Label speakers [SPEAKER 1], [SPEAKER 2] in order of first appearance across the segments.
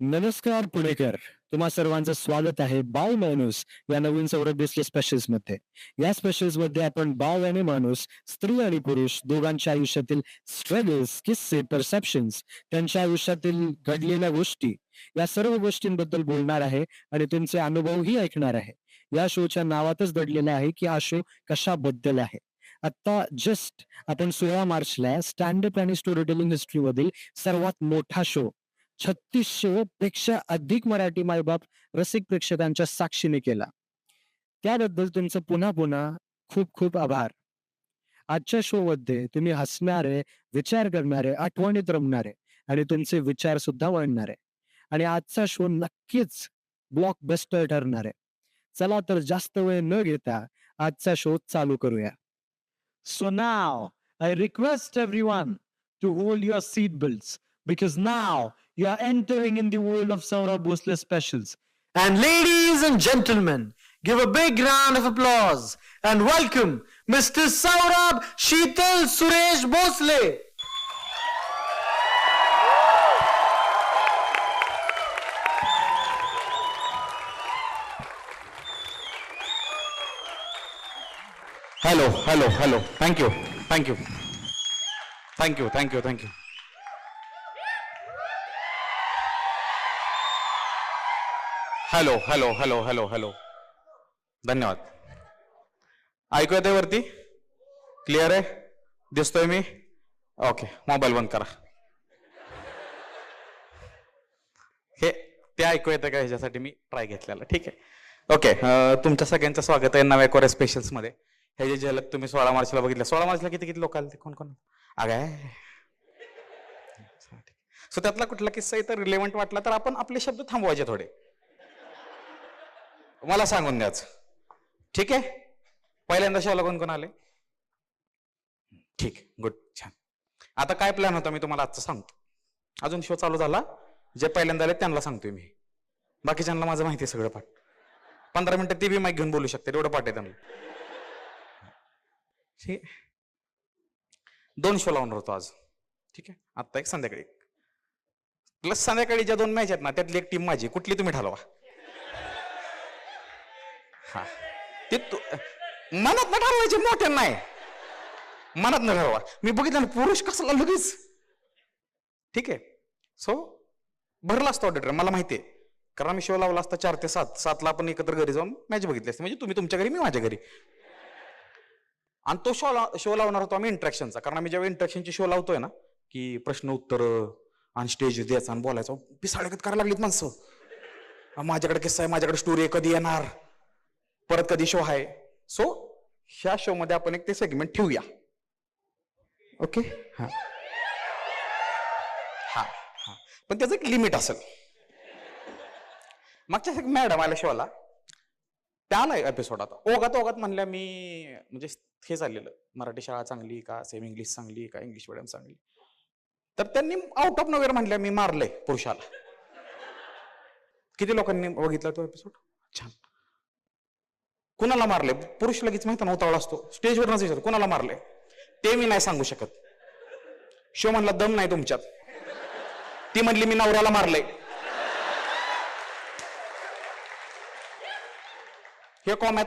[SPEAKER 1] नमस्कार पुणेकर. तुम्हा सर्वांचं स्वागत आहे बाळ माणूस या नवीन सौरभ देसले स्पेशल्स मध्ये. या स्पेशल्स मध्ये आपण बाळ आणि माणूस, स्त्री आणि पुरुष दोघांच्या आयुष्यातील स्ट्रगल्स, किस्से, परसेप्शन्स, त्यांच्या आयुष्यातील घडलेल्या गोष्टी या सर्व गोष्टींबद्दल बोलणार आहे आणि त्यांचे अनुभवही ऐकणार आहे. या शोच्या नावातच दडलेलं आहे की हा शो कशाबद्दल आहे. आता जस्ट आपण 16 मार्चला स्टँडअप आणि स्टोरी टेलिंग हिस्ट्री मधील सर्वात मोठा शो 3600 पेक्षा अधिक मराठी मायबाप रसिक प्रेक्षकांच्या साक्षीने केला. त्याबद्दल तुमचं पुन्हा पुन्हा खूप खूप आभार. आजच्या शो मध्ये तुम्ही हसणारे, विचार करणारे, आठवणीत रमणारे आणि तुमचे विचार सुद्धा वळणारे आणि आजचा शो नक्कीच ब्लॉकबस्टर ठरणार आहे. चला तर जास्त वेळ न घेता आजचा शो चालू करूया. So now I request everyone to hold your seat belts because now you are entering in the world of Saurabh Bhosle specials.
[SPEAKER 2] And ladies and gentlemen, give a big round of applause and welcome Mr. Saurabh Sheetal Suresh Bhosle.
[SPEAKER 3] Hello. Thank you. Hello. धन्यवाद. ऐकू येतंय वरती? Clear आहे? दिसतोय मी? Okay, mobile बंद करा. हे ते ऐकू येतं का ह्याच्यासाठी मी ट्राय घेतलेला. ठीक आहे. ओके, तुमच्या सगळ्यांचं स्वागत आहे नव्या कोरे स्पेशल्स मध्ये. हे जे झलक तुम्ही 16 मार्चला बघितलं. 16 मार्चला किती लोक आले? कोण? अगाय. सो त्यातला कुठला किस्सा इथं रिलेव्हंट वाटला तर आपण आपले शब्द थांबवायचे थोडे. मला सांगून द्याच. ठीक आहे. पहिल्यांदा शोला कोण आले? ठीक, गुड, छान. आता काय प्लॅन होता मी तुम्हाला आजचं सांगतो. अजून शो चालू झाला. जे पहिल्यांदा आले त्यांना सांगतोय मी. बाकीच्यांना माझं माहिती आहे सगळं पाठ. 15 मिनिटं ती बी माईक घेऊन बोलू शकते, एवढं पाठ आहे त्यांना. ठीक आहे. 2 शो लावणार होतो आज. ठीक आहे. आता एक संध्याकाळी प्लस संध्याकाळी ज्या 2 मॅच आहेत ना त्यातली एक टीम माझी. कुठली तुम्ही ठरवा. हा, ते मनात न ठरवायचे, मोठ्या नाही, मनात न ठरवा. मी बघितलं ना पुरुष कसला लगेच. ठीक आहे. सो भरला असतो ऑडिटर, मला माहिती आहे. कारण मी शो लावला असता 4 ते 7. 7ला आपण एकत्र घरी जाऊन मॅच बघितली असते. म्हणजे तुम्ही तुमच्या घरी, मी माझ्या घरी. आणि तो शो लावणार होतो आम्ही इंट्रॅक्शनचा. कारण आम्ही जेव्हा इंट्रॅक्शनची शो लावतोय ना की प्रश्न उत्तर आणि स्टेज द्यायचा आणि बोलायचं, पिसाळगत करायला लागलीत माणसं. माझ्याकडे किस्सा आहे, माझ्याकडे स्टोरी आहे, कधी येणार, परत कधी शो आहे. सो ह्या शो मध्ये आपण एक ते सेगमेंट ठेवूया. ओके. हा, पण त्याचं एक लिमिट असेल. मागच्या एक मॅडम आल्या शोला, त्याला एपिसोड आता ओघात म्हणल्या मी म्हणजे हे चाललेलं मराठी शाळा चांगली का, सेम इंग्लिश चांगली का, इंग्लिश मिडियम चांगली. तर त्यांनी आउट ऑफ नोवेअर म्हणल्या मी मारलंय पुरुषाला. किती लोकांनी बघितला तो एपिसोड? छान. कुणाला मारले? पुरुष लगेच माहिती ना उतावळा असतो, स्टेजवर नच विचारतो कुणाला मारले. ते मी नाही सांगू शकत. शो म्हणला दम नाही तुमच्यात. ती म्हणली मी नवऱ्याला मारलंय. हे कॉमॅत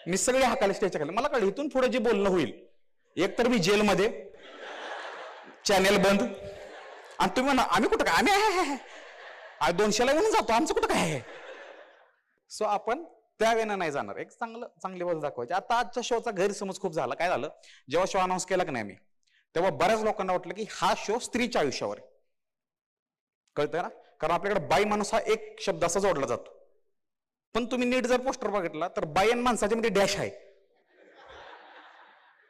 [SPEAKER 3] मी सगळे हाकाले स्टेजच्या खाली. मला कळलं इथून पुढे जे बोलणं होईल एक तर मी जेलमध्ये, चॅनेल बंद, आणि तुम्ही म्हणा आम्ही कुठं काय, आम्ही 200ला म्हणून जातो, आमचं कुठं काय आहे. सो आपण त्या वेळेला नाही जाणार. एक चांगली बाजू दाखवायची. आता आजच्या शोचा गैरसमज खूप झाला. काय झालं, जेव्हा शो अनाऊन्स केला की नाही मी, तेव्हा बऱ्याच लोकांना वाटलं की हा शो स्त्रीच्या आयुष्यावर आहे. कळतंय ना? कारण आपल्याकडे बाई माणूस हा एक शब्द असा जोडला जातो. पण तुम्ही नीट जर पोस्टर बघितला तर बाई आणि माणसाच्या मध्ये डॅश आहे.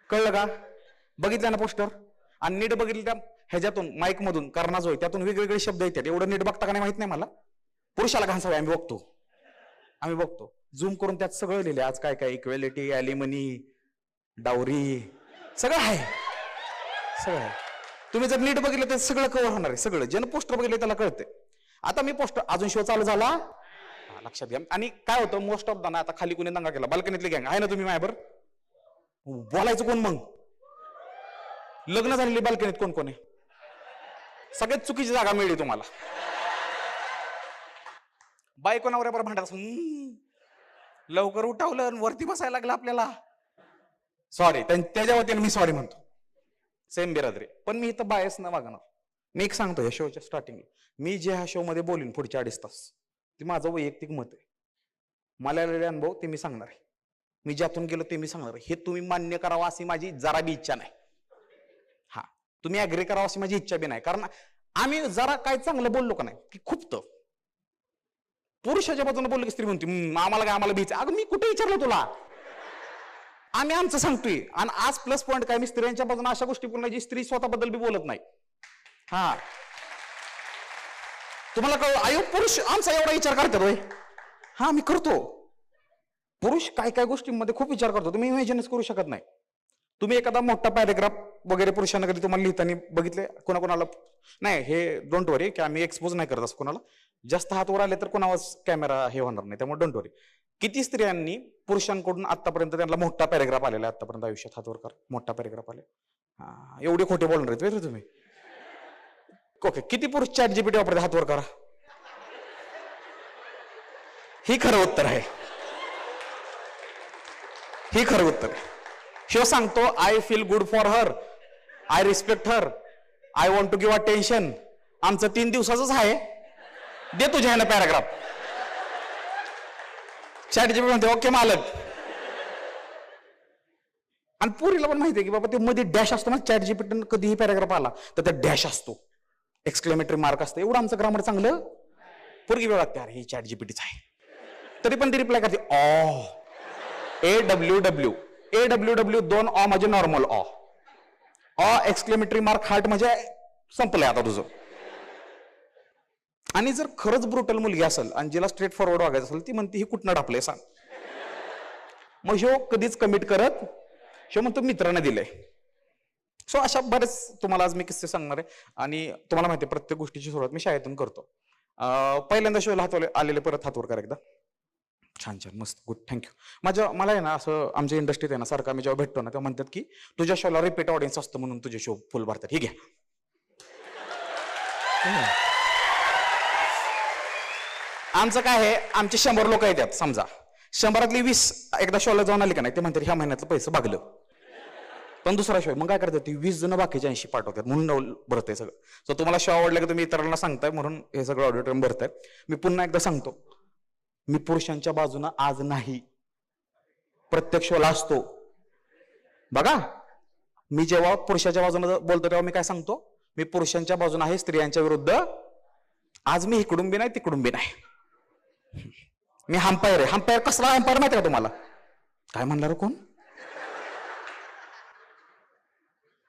[SPEAKER 3] कळलं का? बघितलं ना पोस्टर? आणि नीट बघितलं त्या ह्याच्यातून माईक मधून कर्णाज होय त्यातून वेगवेगळे शब्द येतात. एवढं नीट बघता का नाही माहित नाही मला. पुरुषाला घासावे आम्ही बघतो झूम करून त्यात सगळं लिहिले. आज काय इक्वेलिटी, ॲलिमनी, डावरी सगळं आहे. तुम्ही जर नीट बघितलं तर सगळं कव्हर होणार आहे. सगळं ज्यानं पोस्टर बघितलं त्याला कळते. आता मी पोस्टर अजून शो चालू झाला लक्षात घ्या. आणि काय होतं मोस्ट ऑफ द ना आता खाली कोणी दंगा केला, बाल्कनीतली गँग आहे ना तुम्ही माझ्यावर बोलायचं कोण? मग लग्न झालेली बाल्कनीत कोण आहे? सगळ्यात चुकीची जागा मिळली तुम्हाला. बायको नवऱ्याबरोबर भांडत असं, लवकर उठावलं आणि वरती बसायला लागलं आपल्याला. सॉरी, त्याच्या वतीने मी सॉरी म्हणतो. सेम बिरादरी. पण मी इथं बायस न वागणार. मी एक सांगतो या शोच्या स्टार्टिंगला, मी जे ह्या शो मध्ये बोलीन पुढच्या 2.5 तास, ते माझं वैयक्तिक मत आहे. मला आलेले अनुभव ते मी सांगणार आहे. मी ज्यातून गेलो ते मी सांगणार आहे. हे तुम्ही मान्य करावं अशी माझी जरा बी इच्छा नाही. हा, तुम्ही अग्री करावं अशी माझी इच्छा बी नाही. कारण आम्ही जरा काय चांगलं बोललो का नाही की खूप पुरुषाच्या बाजूने बोललो की स्त्री म्हणते आम्हाला बीच. अगं मी कुठे विचारलं तुला? आम्ही आमचं सांगतोय. आणि आज प्लस पॉईंट काय, मी स्त्रियांच्या बाजूने अशा गोष्टी बोलणार जी स्त्री स्वतःबद्दल बी बोलत नाही. हा, तुम्हाला कळलं? आयो पुरुष आमचा एवढा विचार करतात होय? हा, मी करतो. पुरुष काय काय गोष्टींमध्ये खूप विचार करतो, तुम्ही इमॅजिनच करू शकत नाही. तुम्ही एखादा मोठा पॅरेग्राफ वगैरे पुरुषांना कधी तुम्हाला लिहिताना बघितले? कोणाकोणाला नाही, हे डोंट वरी की आम्ही एक्सपोज नाही करत असं कोणाला. जास्त हात वर आले तर कोणावर कॅमेरा हे होणार नाही, त्यामुळे डोंट वरी. किती स्त्रियांनी पुरुषांकडून आतापर्यंत त्यांना मोठा पॅरेग्राफ आलेला आहे आतापर्यंत आयुष्यात? हात वर कर, मोठा पॅरेग्राफ आले. एवढे खोटे बोलणार आहेत वेगळे तुम्ही. ओके, किती पुरुष ChatGPT वापरते? हात वर करा. ही खरं उत्तर आहे. ही खरं उत्तर आहे. शिव सांगतो, I feel good for her, I respect her, I want to give attention. आमचं 3 दिवसाचंच आहे, दे तुझ्या ह्यानं पॅराग्राफ. ChatGPT म्हणते ओके मालक. आणि पुरीला पण माहिती आहे की बाबा ते मध्ये डॅश असतो ना, ChatGPT कधीही पॅराग्राफ आला तर त्या डॅश असतो, एक्सक्लेमेटरी मार्क असतो. एवढं आमचं ग्रामर चांगलं. पोरगी वेळ लागते, अरे हे ChatGPTच आहे, तरी पण ती रिप्लाय करते AWW. AWW 2 ऑ म्हणजे नॉर्मल ऑ. एक्सक्लेमेटरी मार्क हार्ट म्हणजे संपलंय आता तुझं. आणि जर खरंच ब्रुटल मुलगी असेल आणि जिला स्ट्रेट फॉरवर्ड वागायचं असेल, ती म्हणते ही कुठनं टापलंय सांग. मग ह्यो कधीच कमिट करत, ह्यो म्हणतो मित्रांना दिलंय. सो अशा बरेच तुम्हाला आज मी किस्से सांगणार आहे. आणि तुम्हाला माहिती आहे प्रत्येक गोष्टीची सुरुवात मी शाळेतून करतो. पहिल्यांदा शोला हात आलेले परत हातवर कर एकदा. छान छान, मस्त, गुड, थँक्यू. मला आहे ना असं आमच्या इंडस्ट्रीत आहे ना, सारखं आम्ही जेव्हा भेटतो ना तेव्हा म्हणतात की तुझ्या शोला रिपीट ऑडियन्स असतं म्हणून तुझे शो फुल भरतात. ठीक आहे, आमचं काय आहे, आमचे 100 लोक येतात समजा, 100तली 20 एकदा शोला जाऊन आले का नाही, ते म्हणतात ह्या महिन्यातलं पैसे भागलं. पण दुसरा शो मग काय करतात, ती 20 जण बाकीच्या 80 पाठवतात म्हणून भरतंय सगळं. सो तुम्हाला शो आवडला की तुम्ही इतरांना सांगताय म्हणून हे सगळं ऑडिटोरियम भरताय. मी पुन्हा एकदा सांगतो, मी पुरुषांच्या बाजूनं आज नाही, प्रत्येक शोला असतो. बघा, मी जेव्हा पुरुषाच्या बाजूने बोलतो तेव्हा मी काय सांगतो, मी पुरुषांच्या बाजूने आहे, स्त्रियांच्या विरुद्ध. आज मी इकडून बी नाही तिकडून बी नाही, मी हंपायर आहे. हंपायर कसला हंपायर माहिती का तुम्हाला? काय म्हणणार कोण?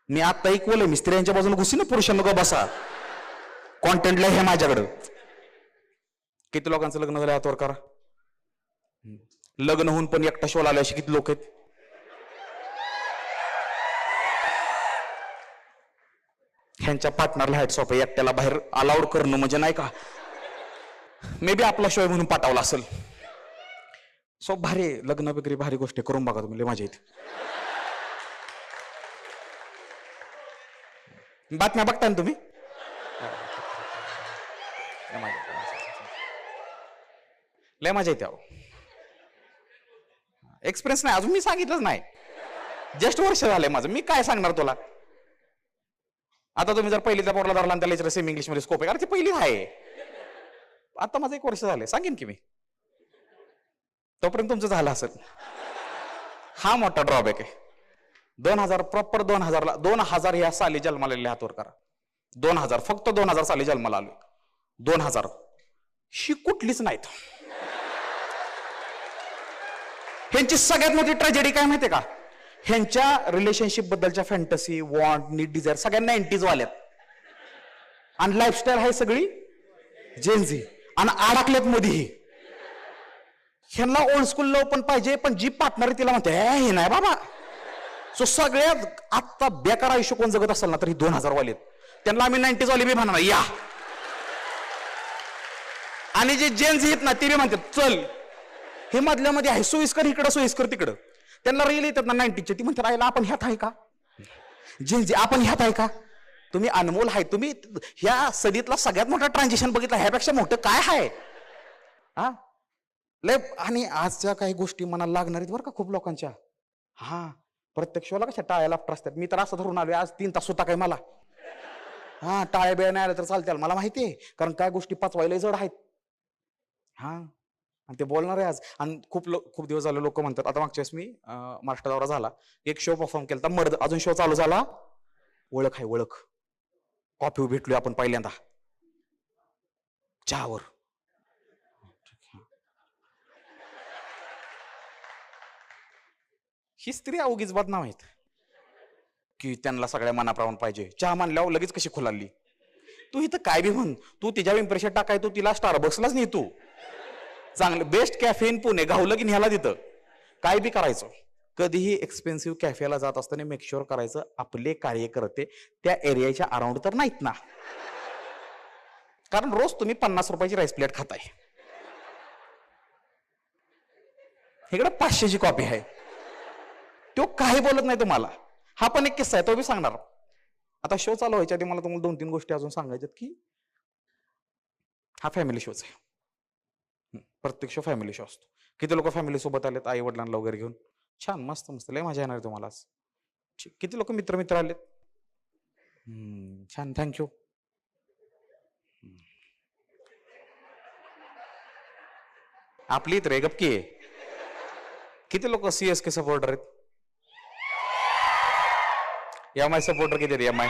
[SPEAKER 3] मी आता ऐकवलंय, मी स्त्रियांच्या बाजूने घुसी ना, पुरुषांना ग बसा, कॉन्टेंटला हे माझ्याकडं. किती लोकांचं लग्न झालं हातवर करा. लग्न होऊन पण एकटा शोला आले असे किती लोक आहेत? ह्यांच्या पार्टनरला हॅट्स ऑफ आहे. एकट्याला बाहेर अलाउड करणं म्हणजे नाही का, मे बी आपला शो म्हणून पाठवला असेल. सो भारी लग्न वगैरे भारी गोष्टी करून बघा तुम्ही, माझ्या इथे बातम्या बघताय ना तुम्ही. लय मजा येते. एक्सपिरियन्स नाही अजून, मी सांगितलंच नाही, जस्ट वर्ष झालंय माझं. मी काय सांगणार तुला आता? तुम्ही जर पहिलीचा पोरला धरला आणि त्याला सेम इंग्लिश मध्ये स्कोप आहे, अरे ती पहिली आहे. आता माझं 1 वर्ष झालंय, सांगेन की मी, तोपर्यंत तुमचं झालं असेल. हा मोठा ड्रॉबॅक आहे. 2000 प्रॉपर 2000 ह्या साली जन्मालेले हातवर करा. 2000 फक्त 2000 साली जन्माला आलो. 2000 ही कुठलीच नाहीत. ह्यांची सगळ्यात मोठी ट्रॅजेडी काय माहितीये का? ह्यांच्या रिलेशनशिप बद्दलच्या फॅन्टसी, वॉन्ट, नीड, डिझायर सगळ्या 90s वाल्यात. आणि लाईफस्टाईल आहे सगळी जेनझी आणि अडकल्यात मध्येही. ह्यांना ओल्ड स्कूल लव पण पाहिजे, पण जी पार्टनर तिला म्हणते हे नाही बाबा. सो सगळ्यात आत्ता बेकार आयुष्य कोण जगत असेल ना तर ही 2000 वाले, त्यांना आम्ही 90s वाले बी म्हणणार या. आणि जे जेन्स आहेत ना ते बी म्हणतात चल हे मधल्यामध्ये आहे, सोयीस्कर इकडं सोयीस्कर तिकडं. त्यांना रील येतात ना 90चे, ती म्हणतात आयला आपण ह्यात आहे का, जेन्स आपण ह्यात आहे का? तुम्ही अनमोल आहे. तुम्ही ह्या सदीतला सगळ्यात मोठा ट्रान्झिशन बघितला, ह्यापेक्षा मोठं काय आहे? हा लय. आणि आजच्या काही गोष्टी मनाला लागणार आहेत बरं का खूप लोकांच्या. हा प्रत्येक शोला कशा टाळ्या लाफ्टर असतात. मी तर असं धरून आलोय आज 3 तास होता काय मला. हा टाळ्या बिळ्या नाही आल्या तर चालतील मला माहितीये, कारण काय गोष्टी पचवायला जड आहेत. हा आणि ते बोलणार आहे आज. आणि खूप दिवस झाले लोक म्हणतात. आता मागच्या वेळेस मी महाराष्ट्र दौरा झाला, एक शो परफॉर्म केला मर्द, अजून शो चालू झाला, ओळख आहे ओळख, कॉफी भेटलोय आपण पहिल्यांदा चहावर. ही स्त्री अवघीच बदनाम आहेत की त्यांना सगळ्या मनाप्रमाणे पाहिजे. चहा मानल्यावर लगेच कशी खुलाली. तू इथं काय बी म्हण, तू तिच्या इम्प्रेशन टाकाय, तू तिला स्टारबक्सलाच नाही, तू चांगलं बेस्ट कॅफे इन पुणे गावलं की न्याला तिथं. काय बी करायचं, कधीही एक्सपेन्सिव्ह कॅफेला जात असताना मेक शुअर करायचं आपले कार्यकर्ते त्या एरियाच्या अराउंड तर नाहीत ना, कारण रोज तुम्ही 50 रुपयाची राईस प्लेट खाताय, इकडे 500ची कॉपी आहे. तो काही बोलत नाही तुम्हाला. हा पण एक किस्सा आहे, तो बी सांगणार. आता शो चालू व्हायच्या आधी मला तुम्हाला 2-3 गोष्टी अजून सांगायच्यात की हा फॅमिली शोच आहे. प्रत्येक शो फॅमिली शो असतो. किती लोक फॅमिली सोबत आलेत, आई वडिलांना वगैरे घेऊन. छान मस्त मस्त लय मजा येणार आहे तुम्हाला आज. किती लोक मित्र आलेत. छान थँक्यू. आपली इतर गपकी आहे. किती लोक CSK सपोर्टर आहेत. MI सपोर्टर किती आहेत. MI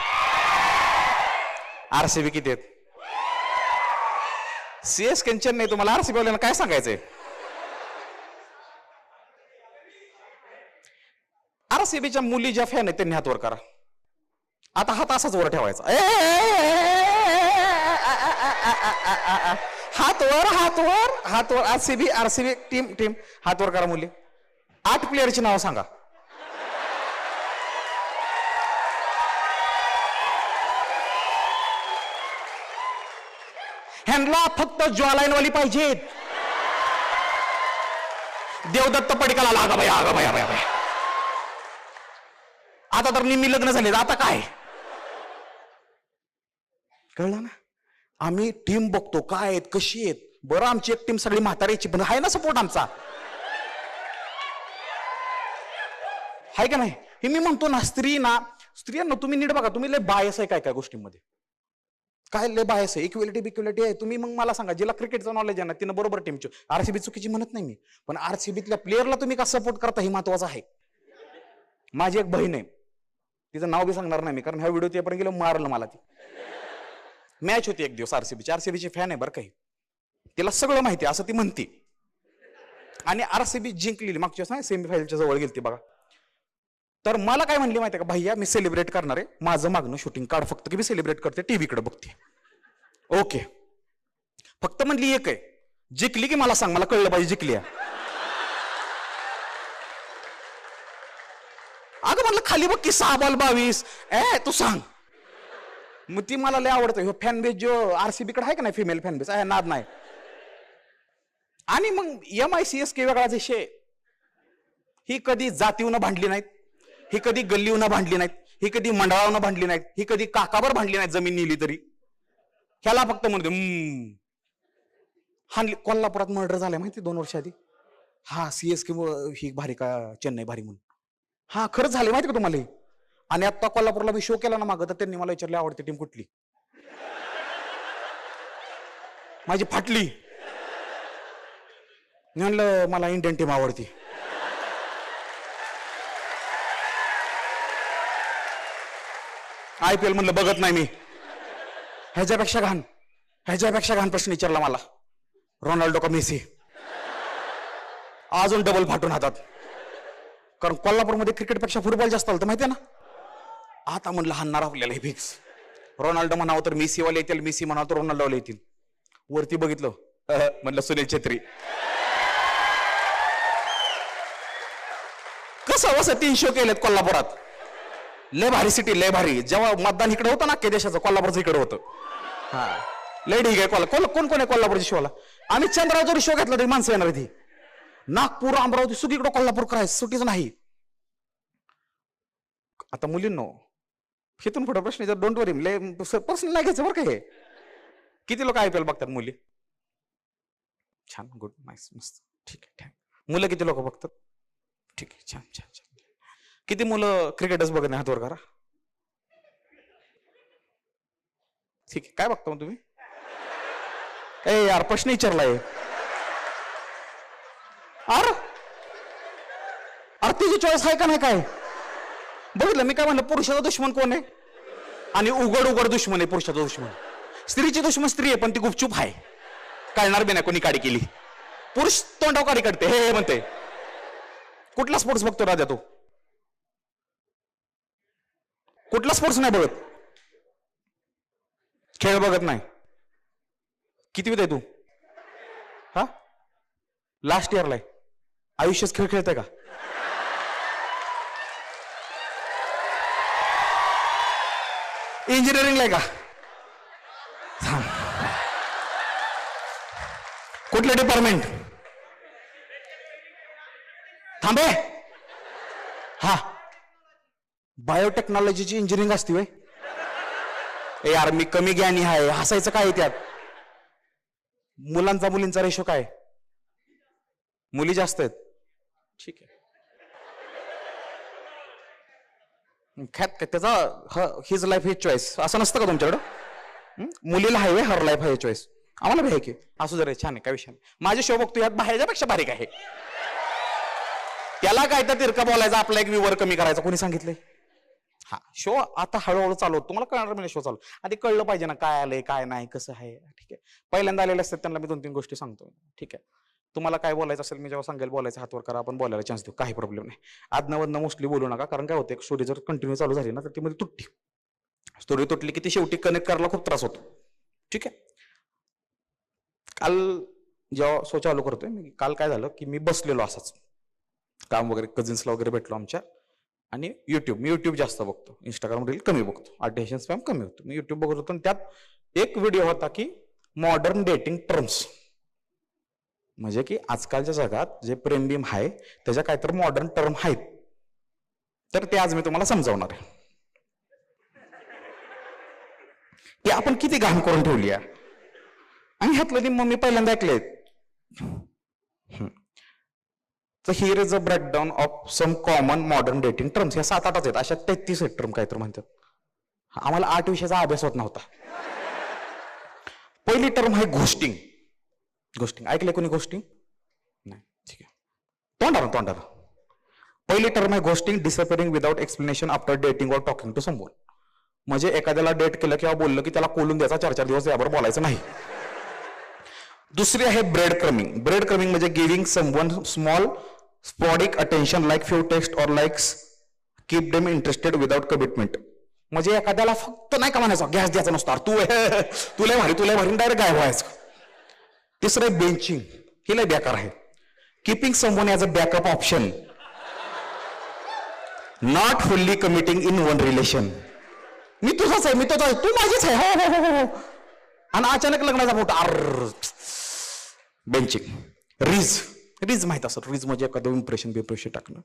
[SPEAKER 3] RCB किती आहेत. CSK चेन्नई. तुम्हाला RCB वाल्यांना काय सांगायचंय. RCBच्या मुली ज्या फॅन आहेत त्यांनी हात वर करा. आता हात असाच वर ठेवायचा. हात वर हात वर हात वर. RCB टीम हात वर करा मुली. 8 प्लेअरची नाव सांगा. ह्यांना फक्त ज्वालाईनवाली पाहिजेत. देवदत्त पडिकाला लागा बाई. आता तर निम्मी लग्न झाले, आता काय कळलं ना. आम्ही टीम बघतो काय आहेत कशी आहेत. बरं आमची एक टीम सगळी म्हातारीची पण आहे ना सपोर्ट आमचा, आहे का नाही. हे मी म्हणतो ना, स्त्रियांना तुम्ही नीट बघा. तुम्ही लय बायस आहे काय काय गोष्टींमध्ये, काय लय बायस आहे. इक्वेलिटी आहे. तुम्ही मग मला सांगा, जिला क्रिकेटचं नॉलेज आहे ना तिनं बरोबर टीमची. RCB चुकीची म्हणत नाही मी, पण RCBतल्या प्लेअरला तुम्ही का सपोर्ट करता हे महत्वाचं आहे. माझी एक बहीण आहे, तिचं नाव बी सांगणार नाही मी, कारण ह्या व्हिडिओ तेपर्यंत गेलो मारलं मला. ती मॅच होती एक दिवस RCBची फॅन आहे बरं काही, तिला सगळं माहिती असं ती म्हणते. आणि RCB जिंकलेली मागच्या वेळेस सेमीफायनलच्या जवळ गेली बघा. तर मला काय म्हणली माहिती आहे का, भैया मी सेलिब्रेट करणार आहे, माझं मागणं शूटिंग काढ फक्त की मी सेलिब्रेट करते, टीव्हीकडे बघते. ओके, फक्त म्हणली एक आहे, जिंकली की मला सांग, मला कळलं पाहिजे जिंकली आहे. अगं म्हणलं खाली बघ की 6 बॉल 22. तू सांग. मग ती मला लय आवडतं फॅन बेस जो RCB कडे आहे का नाही, फिमेल फॅन बेस आहे, नाद नाही. आणि मग MI CSK वेगळा विषय. ही कधी जातीवनं भांडली नाहीत, ही कधी गल्लीवनं भांडली नाहीत, ही कधी मंडळावनं भांडली नाहीत, ही कधी काकावर भांडली नाहीत जमीन नेली तरी. ह्याला फक्त म्हणते हानली. कोल्हापुरात मर्डर झालाय माहिती 2 वर्ष आधी. हा CSK ही भारी का चेन्नई भारी म्हणून. हा खरंच झाले माहिती का तुम्हाला. आणि आता कोल्हापूरला मी शो केला ना मागं, तर त्यांनी मला विचारले आवडती टीम कुठली. माझी फाटली. म्हणलं मला इंडियन टीम आवडती. IPL म्हणलं बघत नाही मी. ह्याच्यापेक्षा घाण प्रश्न विचारला मला, रोनाल्डो का मेसी. अजून डबल फाटून हातात, कारण कोल्हापूरमध्ये क्रिकेटपेक्षा फुटबॉल जास्त आलं माहितीये ना. आता म्हणलं हाणणार आपल्याला हे फिक्स. रोनाल्डो म्हणावं तर मेसीवाले येतील, मेसी म्हणावं तर रोनाल्डोवाले येतील. वरती बघितलं म्हणलं सुनील छेत्री. कसं 3 शो केलेत कोल्हापुरात. लय भारी सिटी, लय भारी. जेव्हा मतदान इकडे होतं ना अख्ख्या देशाचं, कोल्हापूरचं इकडे होतं. हा लय ठीक आहे. कोण आहे कोल्हापूरच्या शोला. आम्ही चंद्रावर जरी शो घेतला तरी माणसं येणार ती. नागपूर अमरावती सगळीकडे कोल्हापूर करायचं सुटीच नाही. आता मुलींनो हिथून पुढे प्रश्न जर डोंट वरी पर्सनल नाही घ्यायचं बरं का. हे किती लोक IPL बघतात मुली. छान, गुड, नाईस, मस्त, ठीक आहे. मुलं किती लोक बघतात? ठीक आहे, छान छान छान. किती मुलं क्रिकेटच बघत नाही? हात वर करा. ठीक आहे, काय बघता मग तुम्ही? ए यार, प्रश्न विचारलाय. अरे तिची चॉईस आहे का नाही? काय बघितलं मी काय म्हणलं? पुरुषाचा दुश्मन कोण आहे? आणि उघड उघड दुश्मन आहे पुरुषाचा दुश्मन. स्त्रीची दुश्मन स्त्री आहे, पण ती गुपचूप आहे, कळणार बी नाही कोणी काडी केली. पुरुष तोंडाव काडी काढते, हे म्हणते. कुठला स्पोर्ट्स बघतो राजा तू? कुठला स्पोर्ट्स नाही बघत? खेळ बघत नाही? कितवीत आहे तू? हा, लास्ट इयरला आहे. आयुष्यात खेळ खेळते का? इंजिनिअरिंगला आहे का? कुठलं डिपार्टमेंट? थांबे. हा, बायोटेक्नॉलॉजीची इंजिनिअरिंग असते वय? यार मी कमी ज्ञानी आहे, हसायचं काय त्यात? मुलांचा मुलींचा रेशो काय? मुली जास्त आहेत. ठीक आहे, त्याचा हिज लाईफ हिज चॉईस असं नसतं का तुमच्याकडं? मुलीला हाय वे हर लाईफ हाय चॉईस, आम्हाला बी आहे की. असू जरा, छान आहे, काय विषय नाही. माझे शो बघतो यात बाहेरच्यापेक्षा बारीक आहे. त्याला काय तर तिरका बोलायचा, आपला एक व्ह्यूवर कमी करायचा, कोणी सांगितलंय? हा, शो आता हळूहळू चालू होतो, तुम्हाला कळणार म्हणजे शो चालू. आधी कळलं पाहिजे ना काय आलंय काय नाही कसं आहे. ठीक आहे, पहिल्यांदा आलेले असतात त्यांना मी 2-3 गोष्टी सांगतो. ठीक आहे, तुम्हाला काय बोलायचं असेल मी जेव्हा सांगेल बोलायचं हातवर करा, आपण बोलायला चान्स देऊ, काही प्रॉब्लेम नाही. आदनावदनं मोस्टली बोलू नका, कारण काय होतं स्टोरी जर कंटिन्यू चालू झाली ना तर ती मध्ये तुटते. स्टोरी तुटली की ती शेवटी कनेक्ट करायला खूप त्रास होतो. ठीक आहे, काल जेव्हा शो चालू करतोय मी, काल काय झालं की मी बसलेलो असंच काम वगैरे, कझिन्सला वगैरे भेटलो आमच्या. आणि मी युट्यूब जास्त बघतो, इंस्टाग्राम रील कमी बघतो, अटेन्शन स्पॅम कमी होतो. मी युट्यूब बघत होतो आणि त्यात एक व्हिडिओ होता की मॉडर्न डेटिंग टर्म्स, म्हणजे की आजकालच्या जगात जे प्रेमबिम आहे त्याच्या काहीतरी मॉडर्न टर्म आहेत, तर ते आज मी तुम्हाला समजावणार आहे. की आपण किती घाण करून ठेवली आहे. आणि ह्यातलं निम्म मी पहिल्यांदा ऐकले. तर here is a breakdown of some common modern dating terms. ह्या 7-8 आहेत, अशा 33 आहेत टर्म काहीतरी म्हणतात. आम्हाला 8 विषयाचा अभ्यास होत नव्हता. पहिली टर्म आहे घोस्टिंग. घोस्टिंग ऐकलंय कोणी? घोस्टिंग नाही, ठीक आहे, तोंडाला. पहिली टर्म आहे ghosting, disappearing without explanation after dating और टॉकिंग टू समवन. म्हणजे एखाद्याला डेट केलं किंवा बोललं की त्याला कोलून द्यायचा, 4-4 दिवस यावर बोलायचं नाही. दुसरी आहे ब्रेड क्रमिंग. ब्रेड क्रमिंग म्हणजे giving someone small sporadic attention like few text और likes keep them interested without commitment. म्हणजे एखाद्याला फक्त नाही का म्हणायचं, गॅस द्यायचा नसतो, तुला भारी डायरेक्ट गायब व्हायचं. तिसरं बेंचिंग, ही लय बेकार आहे. Keeping someone as a backup option, not fully committing in one relation. मी तुझाच आहे, तू माझीच आहे, हो. आणि अचानक लग्नाचा फोटो. बेंचिंग. रीज माहित असत, रीज म्हणजे एखादं इम्प्रेशन टाकणं.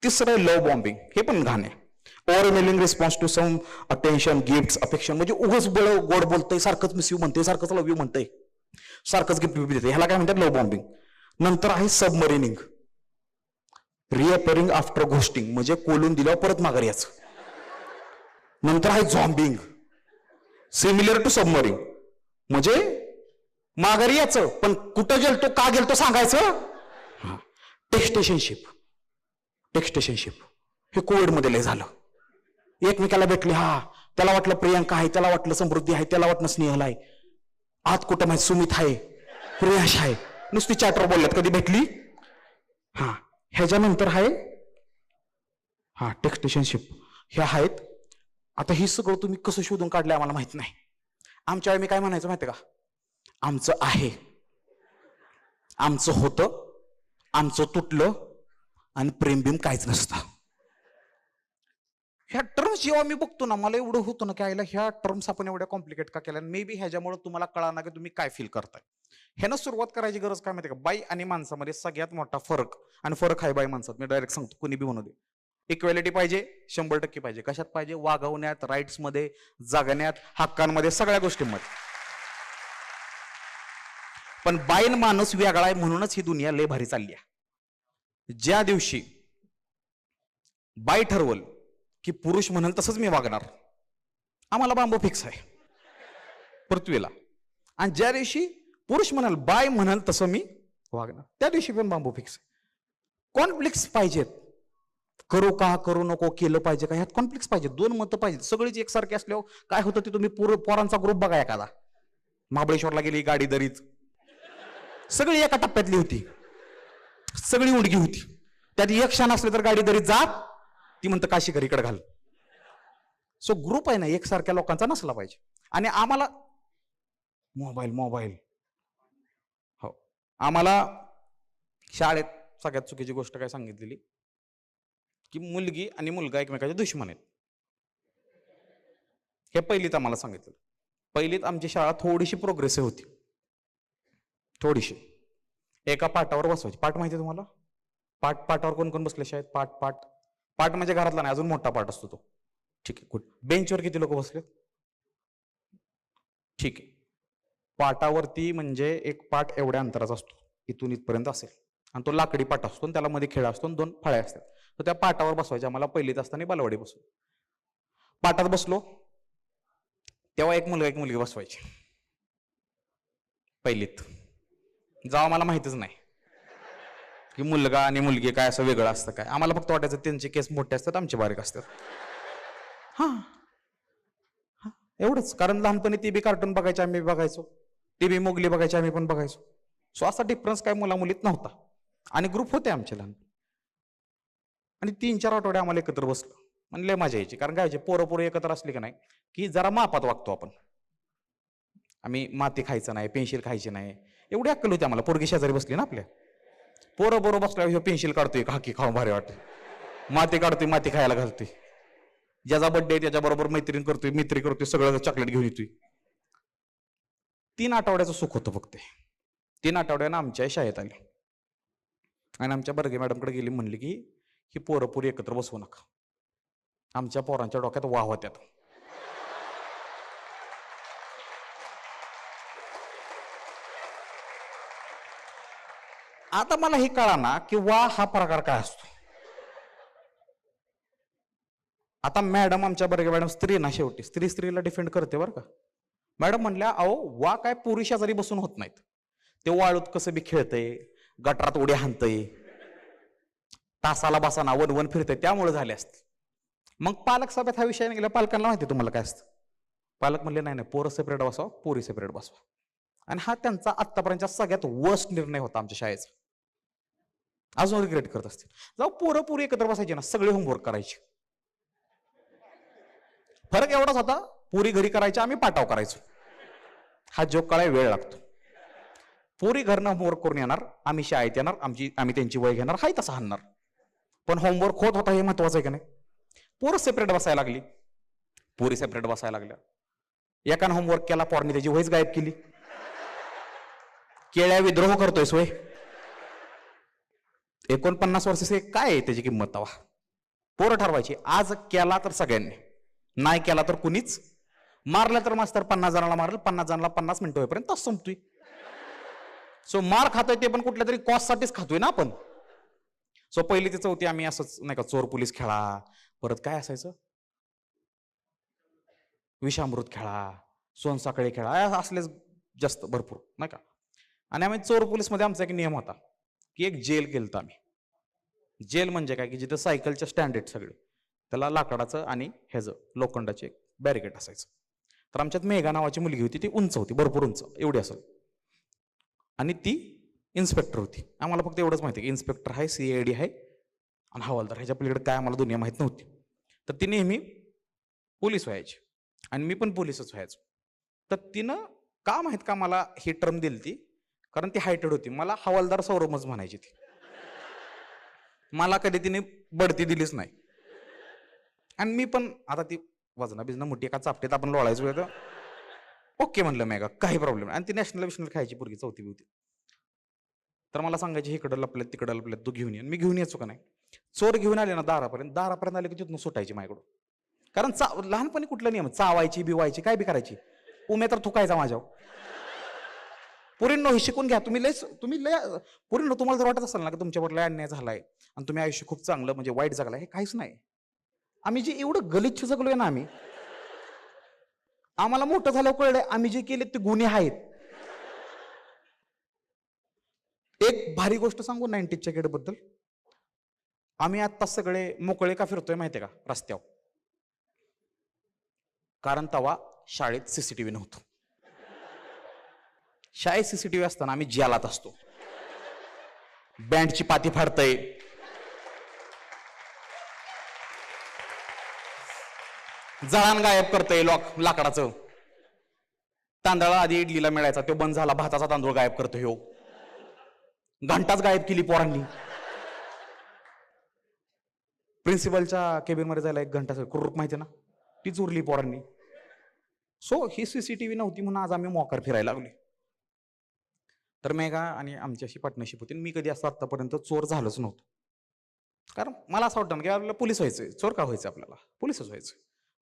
[SPEAKER 3] तिसरं लव्ह बॉम्बिंग, हे पण घाण आहे. Overwhelming response to some attention, gifts, affection. म्हणजे उगाच गोड बोलतंय, सारखंच मिस यू म्हणतंय, सारखंच लव्ह यू म्हणतंय, सारखंच गिफ्ट देते, ह्याला काय म्हणतात? Love bombing. नंतर आहे सबमरिनिंग, रिअपेअरिंग आफ्टर घोस्टिंग, म्हणजे कोलून दिल्यावर परत माघारी यायचं. नंतर आहे झॉम्बिंग, सिमिलर टू सबमरीन, म्हणजे माघारी यायचं पण कुठं गेलतो का गेलतो सांगायचं. टेक्स्टेशनशिप हे कोविड मध्ये लय झालं. एकमेकाला भेटले, त्याला वाटलं प्रियांका आहे, त्याला वाटलं समृद्धी आहे, त्याला वाटलं स्नेहल आहे, आत कुठं माहिती सुमित आहे, प्रियाश आहे, नुसती चॅटवर बोलल्यात, कधी भेटली. ह्याच्यानंतर आहे टेक्स्टेशनशिप. ह्या आहेत. आता ही सगळं तुम्ही कसं शोधून काढलंय आम्हाला माहित नाही. आमच्या वेळी मी काय म्हणायचं माहितीये का? आमचं आहे, आमचं होतं, आमचं तुटलं आणि प्रेमबिम काहीच नसतं. ह्या टर्म्स जेव्हा मी बघतो ना, मला एवढं होतं ना की आईला ह्या टर्म्स आपण एवढ्या कॉम्प्लिकेट का केल्या. मे बी ह्याच्यामुळे तुम्हाला कळा ना की तुम्ही काय फील करताय. ह्यानं सुरुवात करायची गरज काय माहिती का? बाई आणि माणसामध्ये सगळ्यात मोठा फरक, आणि फरक आहे बाई माणसात, मी डायरेक्ट सांगतो, कुणी बी म्हणू दे. इक्वॅलिटी पाहिजे, 100% पाहिजे. कशात पाहिजे? वागवण्यात, राईट्स मध्ये, जगण्यात, हक्कांमध्ये, सगळ्या गोष्टींमध्ये. पण बाईन माणूस वेगळा आहे म्हणूनच ही दुनिया लय भारी चालली आहे. ज्या दिवशी बाई ठरवल की पुरुष म्हणाल तसंच मी वागणार, आम्हाला बांबू फिक्स आहे पृथ्वीला. आणि ज्या दिवशी पुरुष म्हणाल बाय म्हणाल तसं मी वागणार, त्या दिवशी पण बांबू फिक्स आहे. कॉन्फ्लिक्स पाहिजेत, करू का करू नको, केलं पाहिजे का, ह्यात कॉन्फ्लिक्स पाहिजे, दोन मतं पाहिजेत. सगळीच एकसारखी असल्यावर काय होतं ते तुम्ही पोरांचा ग्रुप बघा एखादा. महाबळेश्वरला गेली गाडी दरीत, सगळी एका टप्प्यातली होती, सगळी उडगी होती. त्यात एक क्षण असले तर गाडी दरीत जात, ती म्हणतं काशीकर इकडे घाल. सो ग्रुप आहे ना एकसारख्या लोकांचा नसला पाहिजे. आणि आम्हाला मोबाईल मोबाईल हो, आम्हाला शाळेत सगळ्यात चुकीची गोष्ट काय सांगितलेली की मुलगी आणि मुलगा एकमेकाचे दुश्मन आहेत. हे पहिलीत आम्हाला सांगितलं. पहिलीत आमची शाळा थोडीशी प्रोग्रेसिव्ह होती, थोडीशी. एका पाटावर बसवायची. पाठ माहिती आहे तुम्हाला? पाटावर कोण कोण बसले शाळेत? पाट म्हणजे घरातला नाही, अजून मोठा पाठ असतो तो. ठीक आहे, गुड. बेंचवर किती लोक बसले? ठीक आहे. पाटावरती म्हणजे एक पाट एवढ्या अंतराचा असतो, इथून इथपर्यंत असेल, आणि तो लाकडी पाट असतो, आणि त्याला मध्ये खेळा असतो, 2 फळ्या असतात. तर त्या पाटावर बसवायच्या. आम्हाला पहिलीत असताना बालवाडी बसलो. पाटात बसलो तेव्हा एक मुलगा एक मुलगी बसवायची पहिलीत. जेव्हा मला माहितीच नाही की मुलगा आणि मुलगी काय असं वेगळं असतं काय. आम्हाला फक्त वाटायचं त्यांचे केस मोठे असतात, आमचे बारीक असतात. हा एवढंच. कारण लहानपणी ती बी कार्टून बघायचे, आम्ही बघायचो. ती बी मोगली बघायची, आम्ही पण बघायचो. सो असा डिफरन्स काय मुलामुलीत नव्हता. आणि ग्रुप होते आमचे लहान. आणि 3-4 आठवडे आम्हाला एकत्र बसलो. आणि लय मजा यायची. कारण काय पोरं एकत्र असली का नाही की जरा मापात वागतो आपण. आम्ही माती खायचं नाही, पेन्सिल खायची नाही, एवढी अक्कल होती आम्हाला. पोरगी शेजारी बसली ना आपल्या, पोरं बसल्यावर पेन्सिल काढतोय, हाकी खाऊन भारी वाटते, माती काढतोय, माती खायला घालतोय. ज्याचा बर्थडे त्याच्याबरोबर मैत्री करतोय, सगळं चॉकलेट घेऊन येतोय. 3 आठवड्याचं सुख होतं फक्त. 3 आठवड्यानं आमच्या शाळेत आली आणि आमच्या बर्गे मॅडमकडे गेली, म्हणली की ही पोरं एकत्र बसवू नका. आमच्या पोरांच्या डोक्यात वाह होत्यात. आता मला हे कळा ना की वाह हा प्रकार काय असतो. आता मॅडम, आमच्या बर्गे मॅडम स्त्री ना, शेवटी स्त्रीला डिफेंड करते बरं का. मॅडम म्हणल्या, अहो वा काय पुरुष शेजारी बसून होत नाहीत, ते वाळूत कसं बी खेळतय, गटारात उड्या हाणतय, तासाला बसाना वन फिरतय, त्यामुळे झाले असते. मग पालक सभेत हा विषय गेला. पालकांना माहिती तुम्हाला काय असतं. पालक म्हणले नाही पोरं सेपरेट बसवा, पोरी सेपरेट बसवा. आणि हा त्यांचा आतापर्यंतचा सगळ्यात वर्स्ट निर्णय होता आमच्या शाळेचा. अजून रिग्रेट करत असतील. जाऊ पोरं पुरी एकत्र बसायची ना, सगळे होमवर्क करायचे. फरक एवढाच होता, पुरी घरी करायची, आम्ही पाठाव करायचो. हा जोक कळायला वेळ लागतो. पुरी घरनं होमवर्क करून येणार, आम्ही शाळेत येणार, आम्ही त्यांची वय घेणार, हाय तसं हाणणार. पण होमवर्क होत होता हे महत्वाचं आहे का नाही. पोरं सेपरेट बसायला लागली, पुरी सेपरेट बसायला लागल्या. एकानं होमवर्क केला, पोरनी त्याची वयच गायब केली. केळ्या विद्रोह करतोय सोय. 49 वर्षाचे काय आहे त्याची किंमत तवा. पोरं ठरवायची, आज केला तर सगळ्यांनी, नाही केला तर कुणीच. मारलं तर मास्तर 50 जणांना मारल, 50 जणांना 50 मिनिटं होईपर्यंत तास संपतोय. सो मार खातोय ते पण कुठल्या तरी कॉस्ट साठीच खातोय ना आपण. सो पहिली ते चौथी आम्ही असंच नाही का, चोर पोलीस खेळा, परत काय असायचं, विषामृत खेळा, सोनसाखळी खेळा, असलेच जास्त भरपूर नाही का. आणि आम्ही चोर पोलीस मध्ये आमचा एक नियम होता की एक जेल केलं आम्ही. जेल म्हणजे काय की जिथं सायकलच्या स्टँड आहेत सगळे, त्याला लाकडाचं आणि ह्याचं लोखंडाचे एक बॅरिकेड असायचं. तर आमच्यात मेघा नावाची मुलगी होती, ती उंच होती, भरपूर उंच, एवढी असेल. आणि ती इन्स्पेक्टर होती. आम्हाला फक्त एवढंच माहिती की इन्स्पेक्टर आहे, CID आहे आणि हवालदार, ह्याच्या पलीकडे काय आम्हाला दुनिया माहित नव्हती. तर ती नेहमी पोलीस व्हायची आणि मी पण पोलीसच व्हायचो. तर तिनं का माहित का मला ही टर्म दिली ती, कारण ती हायटेड होती. मला हवालदार सौरमच म्हणायची ती. मला कधी तिने बढती दिलीच नाही. आणि मी पण आता ती वजना बिजना मोठी एका चापटीत आपण लोळायचो. ओके म्हणलं मेगा, काही प्रॉब्लेम नाही. आणि ती नॅशनल खायची पोरगी, चौथी बिवती. तर मला सांगायची इकडं लपल्यात तिकडं लपल्यात, तू घेऊन ये. मी घेऊन यायचो का नाही. चोर घेऊन आले ना दारापर्यंत आले की तिथून सुटायची माझ्याकडून. कारण लहानपणी कुठला नियम, चावायची बिवायची काय बी करायची, उमे तर थुकायचा माझ्यावर. पोरींनो हे शिकून घ्या. तुम्ही लय पोरींनो, तुम्हाला जर वाटत असेल ना की तुमच्यावर लय अन्याय झालाय आणि तुम्ही आयुष्य खूप चांगलं म्हणजे वाईट जगलाय, हे काहीच नाही. आम्ही जे एवढं गलिच्छ जगलोय ना, आम्हाला मोठं झालं कळलंय आम्ही जे केले ते गुन्हे आहेत. एक भारी गोष्ट सांगू 90च्या किड बद्दल. आम्ही आता सगळे मोकळे का फिरतोय माहितीये का रस्त्यावर? कारण तेव्हा शाळेत सीसीटीव्ही नव्हतं. शाळेत सीसीटीव्ही असताना आम्ही जेलात असतो. बँडची पाती फाडतय, जळान गायब करतय लाकडाचं. तांदळा आधी इडलीला मिळायचा, तो बंद झाला, भाताचा तांदूळ गायब करतोय. हो, घंटाच गायब केली पोरांनी. प्रिन्सिपलच्या केबिन मध्ये जायला 1 घंटा कुरूप माहिती ना, तीच उरली पोरांनी. सो ही सीसीटीव्ही नव्हती म्हणून आज आम्ही मोकार फिरायला लागलो. तर मेघा आणि आमची अशी पार्टनरशिप होती. मी कधी असं आतापर्यंत चोर झालोच नव्हतो. कारण मला असं वाटतं ना की आपल्याला पोलीस व्हायचंय. चोर का व्हायचं? आपल्याला पोलीसच व्हायचं.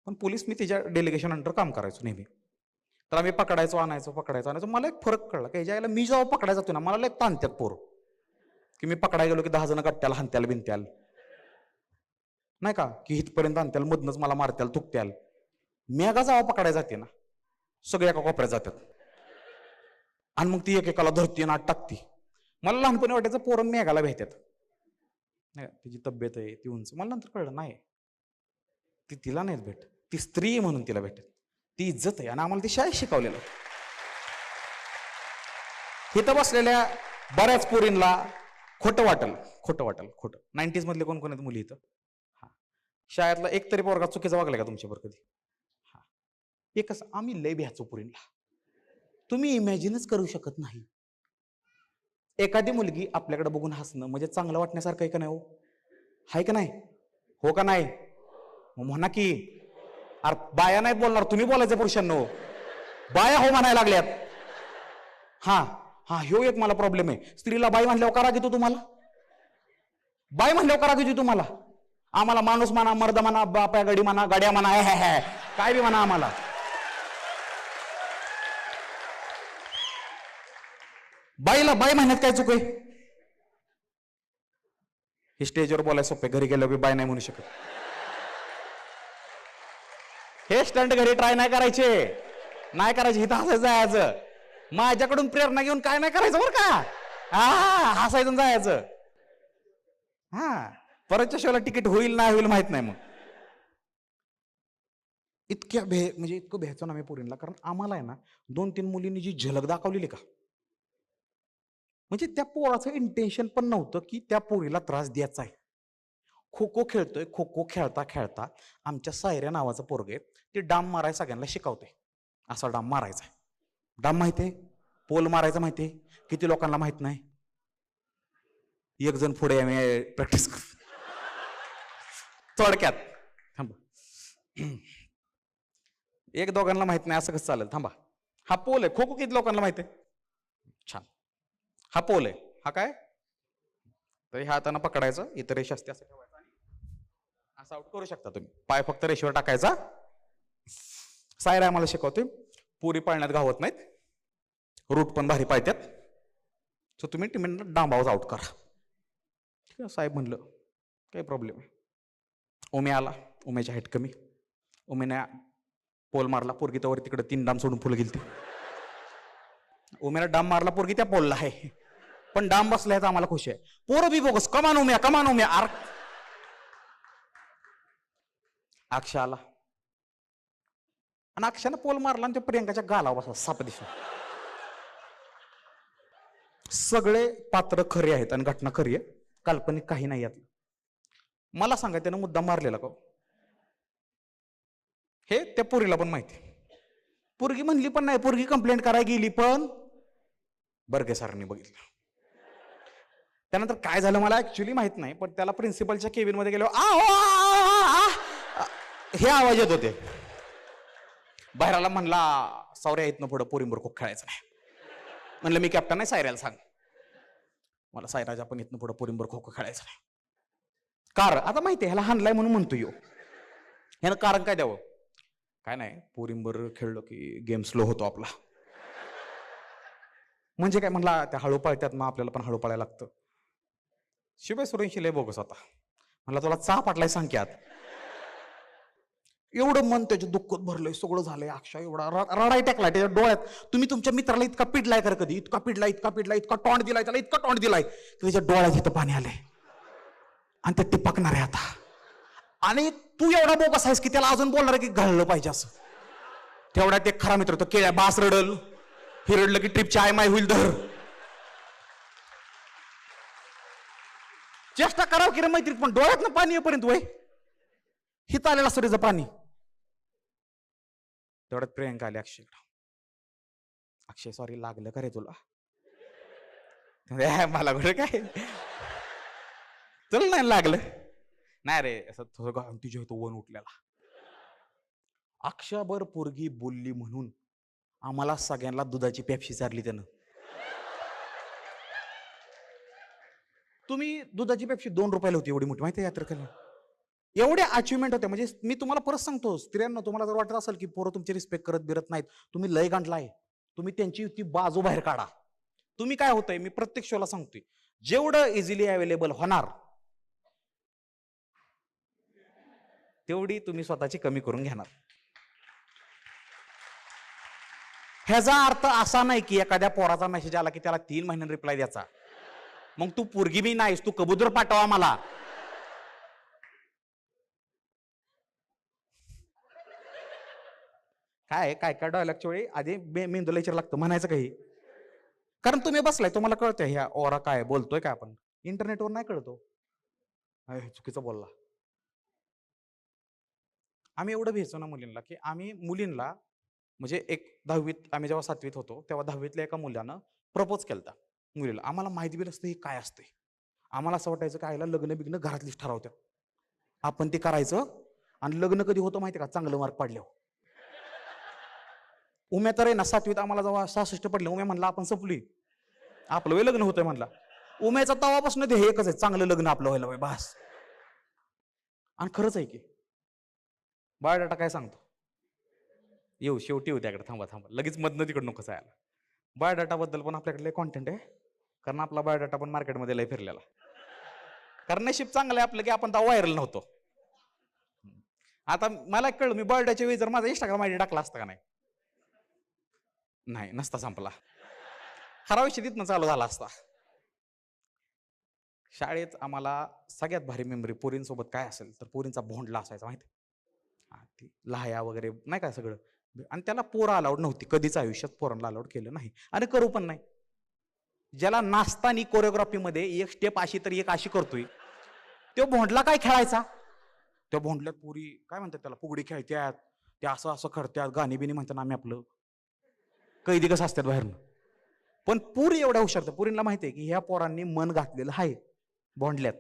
[SPEAKER 3] पण पोलीस मी तिच्या डेलिगेशन अंडर काम करायचो नेहमी. तर आम्ही पकडायचो, आणायचो. मला एक फरक कळला की ज्याला मी जेव्हा पकडायला जातो ना, मला लय ताणत्यात पोर की मी पकडायला गेलो की 10 जण कट्ट्याला हाणत्याल बिनत्याल, नाही का, की इथपर्यंत आणत्याल, मधनच मला मारत्याल, थुकत्याल. मेघा जेव्हा पकडायला जाते ना, सगळे एका कोपऱ्यात जातात आणि मग ती एकेकाला धरती आणि आत टाकती. मला लहानपणी वाटायचं पोरं मेघाला भेटतात, नाही तिची तब्येत आहे, ती उंच. मला नंतर कळलं नाही, ती तिला नाहीच भेट, ती स्त्री आहे म्हणून तिला भेटत. ती इज्जत आहे आणि आम्हाला ती शाळेत शिकवलेलं. इथं बसलेल्या बऱ्याच पोरींना खोटं वाटल. 90s मधले कोण कोण आहेत मुली इथं? हा, शाळेतला एक तरी पोरगा चुकीचा वागलाय का तुमच्यावर कधी? हा, एकच. आम्ही लय भ्याचो पोरींना, तुम्ही इमॅजिनच करू शकत नाही. एखादी मुलगी आपल्याकडे बघून हसणं म्हणजे चांगलं वाटण्यासारखं आहे का नाही? हो, हाय का नाही? हो का नाही? म्हणा की. अरे बाया नाहीत बोलणार, तुम्ही बोलायचं पुरुषांनो. बाया हो म्हणायला लागल्यात. हा हा, ह्यो एक मला प्रॉब्लेम आहे. स्त्रीला बाई म्हणल्यावर करा घेतो तुम्हाला, बाई म्हणल्यावर करा घेतो तुम्हाला. आम्हाला माणूस म्हणा, मर्द म्हणा, बापा गडी म्हणा, गाड्या म्हणा, काय बी म्हणा आम्हाला. बाईला बाई म्हणण्यात काय चुक आहे? हे स्टेजवर बोलायचं सोपे, घरी गेल्यावर बाई नाही म्हणू शकत. हे स्टंट घरी ट्राय नाही करायचे, नाही करायचे. इथं हसायचं जायचं. माझ्याकडून प्रेरणा घेऊन काय नाही करायचं बरं का. हा, हसायचं जायचं. हा, परतच्या शोला तिकीट होईल नाही होईल माहित नाही. मग म्हणजे इतकं भ्यायचो ना मी पोरींना. कारण आम्हाला आहे ना 2-3 मुलींनी जी झलक दाखवलेली का, म्हणजे त्या पोराचं इंटेन्शन पण नव्हतं की त्या पोरीला त्रास द्यायचा आहे. खो खो खेळतोय, खो खो खेळता खेळता आमच्या सायऱ्या नावाचं पोरग आहे, ते डाम माराय सगळ्यांना शिकवतोय. असा डाम मारायचा. डाम माहितीये? पोल मारायचा माहितीये? किती लोकांना माहित नाही. एक जण पुढे आम्ही प्रॅक्टिस कर थोडक्यात. थांबा, 1-2 माहित नाही असं कसं चालेल? थांबा. हा पोल आहे. खो खो किती लोकांना माहित आहे? छान. हा पोल आहे. हा काय? तर ह्या हाताने पकडायचं, इतर रेषा असते असं ठेवायचं आणि असं आउट करू शकता तुम्ही. पाय फक्त रेषेवर टाकायचा. सायरा आम्हाला शिकवते. पुरी पाळण्यात गावत नाहीत, रूट पण भारी पाळत्यात. सो तुम्ही टीमला डांबावच आउट करा. ठीक आहे साहेब म्हणलं, काही प्रॉब्लेम आहे. उमे आला, उमेच्या हाईट कमी. उमेने पोल मारला, पोरगी तर तिकडे 3 डाम सोडून फुलं गेली. उमेला डाम मारला, पोरगी त्या पोलला आहे, पण डाम बसलाय तर आम्हाला खुशी आहे. पोरं बी बोगस, कमान उम्या. अक्षय आला आणि अक्षयानं पोल मारला आणि त्या प्रियंकाच्या गालावर बसला साप दिसून. सगळे पात्र खरे आहेत आणि घटना खरी आहे, काल्पनिक काही नाही यात. मला सांगा त्यानं मुद्दा मारलेला का? हे त्या पोरीला पण माहिती. पोरगी म्हणली पण नाही, पोरगी कंप्लेंट करायला गेली पण बर्गे सरांनी बघितलं. त्यानंतर काय झालं मला ऍक्च्युली माहित नाही, पण त्याला प्रिन्सिपलच्या केबिन मध्ये गेलो हे आवाज येत होते. बाहेरला म्हणला, सावऱ्या इथनं पुढं पोरींबर खूप खेळायचं नाही. म्हणलं मी कॅप्टन आहे, सायऱ्याला सांग. मला सायराजा पण इथनं पुढं पोरींबर खो खो खेळायचं नाही. कारण आता माहिती आहे ह्याला हाणलाय म्हणून म्हणतो यो. ह्यानं कारण काय द्यावं? काय नाही, पोरींबर खेळलो की गेम स्लो होतो आपला. म्हणजे काय म्हणला, त्या हळू पळतात मग आपल्याला पण हळू पळायला लागतं. शिवाय सूर्यवंशी लय बोगस होता. म्हणला तुला चहा पाटलाय सांगत्यात. एवढं मन त्याच्या दुःखत भरलंय, सगळं झालंय. अक्षय एवढा रडाई टाकलाय त्याच्या डोळ्यात. तुम्ही तुमच्या मित्राला इतका पिडलाय कर कधी? इतका पिडलाय, इतका पिडलाय, इतका टॉन्ट दिलाय त्याला, इतका टॉन्ट दिलाय त्याच्या डोळ्यात इथं पाणी आलंय आणि ते टिपकणार आहे आता. आणि तू एवढा बोगस आहेस की त्याला अजून बोलणार की घाललं पाहिजे असं. तेवढ्यात एक खरा मित्र तो केळ्या बास रडल, हे रडलं की ट्रिपची आय माय होईल धर. चेष्टा करावं की रे मैत्रीत, पण डोळ्यात पाणी येईपर्यंत वय हित आलेलं असतं त्याचं पाणी. तेवढ्यात प्रियंका आली अक्षयकडं. अक्षय सॉरी, लागलं का रे तुला? मला कुठे काय, तुला नाही लागलं? नाही रे, असं थोडं तुझ्या इथं वन उठलेला. अक्षयभर पोरगी बोलली म्हणून आम्हाला सगळ्यांना दुधाची पेप्सी चारली त्यानं. तुम्ही दुधाची पेप्सी 2 रुपयाला होती एवढी मोठी, माहिती आहे यात्रेला? एवढे अचिव्हमेंट होते. म्हणजे मी तुम्हाला परत सांगतो, स्त्रियांना तुम्हाला जर वाटत असेल की पोरं तुमची रिस्पेक्ट करत बिरत नाहीत, तुम्ही लय गांडलाय. तुम्ही त्यांची ती बाजू बाहेर काढा. तुम्ही काय होतंय, मी प्रत्येक शोला सांगतोय, जेवढं इझिली अवेलेबल होणार तेवढी तुम्ही स्वतःची कमी करून घेणार. ह्याचा अर्थ असा नाही की एखाद्या पोराचा मेसेज आला की त्याला 3 महिन्यांनी रिप्लाय द्यायचा. मग तू पोरगी बी नाहीस, तू कबूतर पाठवा मला. काय काय काय डायलॉगच्या वेळी आधी मेंदूला विचार लागतं म्हणायचं काही. कारण तुम्ही बसलाय, तुम्हाला कळतंय ह्या ओरा काय बोलतोय काय आपण. इंटरनेटवर नाही कळतो चुकीचं बोलला. आम्ही एवढं भेटतो ना मुलींना की आम्ही मुलींना म्हणजे एक 10वीत, आम्ही जेव्हा 7वीत होतो तेव्हा 10वीतल्या एका मुलानं प्रपोज केलता मुलीला. आम्हाला माहिती बी नसतं हे काय असते. आम्हाला असं वाटायचं काय लग्न बिग्न घरातलीच ठरवतात, आपण ते करायचं. आणि लग्न कधी होतं माहिती का? चांगलं मार्क पडल्यावर. उम्या तर आहे ना 7वीत आम्हाला जेव्हा 66 पडले, उम्या म्हणला आपण संपली, आपलं वय लग्न होतंय म्हणला. उम्याचा तवापासून ते हे एकच आहे, चांगलं लग्न आपलं व्हायला पाहिजे बास. आणि खरंच आहे की बायोडाटा काय सांगतो, येऊ शेवटी येऊ त्याकडे, थांबा थांबा लगेच मधनं तिकडं नको जायला. बायोडाटा बद्दल पण आपल्याकडे लय कॉन्टेंट आहे, कारण आपला बायोडाटा पण मार्केटमध्ये लय फिरलेला. कारण नशीब चांगलं आहे आपलं की आपण तर व्हायरल नव्हतो. आता मला कळलं, मी बायोडाटाच्या वेळी जर माझा इंस्टाग्राम आयडी टाकला असता का नाही नसता संपला. खरा विषय तिथनं चालू झाला असता. शाळेत आम्हाला सगळ्यात भारी मेमरी पोरींसोबत काय असेल तर पोरींचा भोंडला असायचा, माहिती? ती लहाया वगैरे नाही काय सगळं. आणि त्याला पोरं अलाउड नव्हती कधीच आयुष्यात, पोरांना अलाउड केलं नाही आणि करू पण नाही. ज्याला नाचतानी कोरिओग्राफीमध्ये एक स्टेप अशी तर एक अशी करतोय, तो भोंडला काय खेळायचा? त्या भोंडल्यात पोरी काय म्हणतात त्याला, फुगडी खेळत्यात, ते असं असं करत्यात, गाणी बिणी म्हणतात. आम्ही आपलं कैदी कसं असतात बाहेरनं. पण पुरी एवढ्या हुशार, पुरींना माहिती आहे की ह्या पोरांनी मन घातलेलं आहे भोंडल्यात.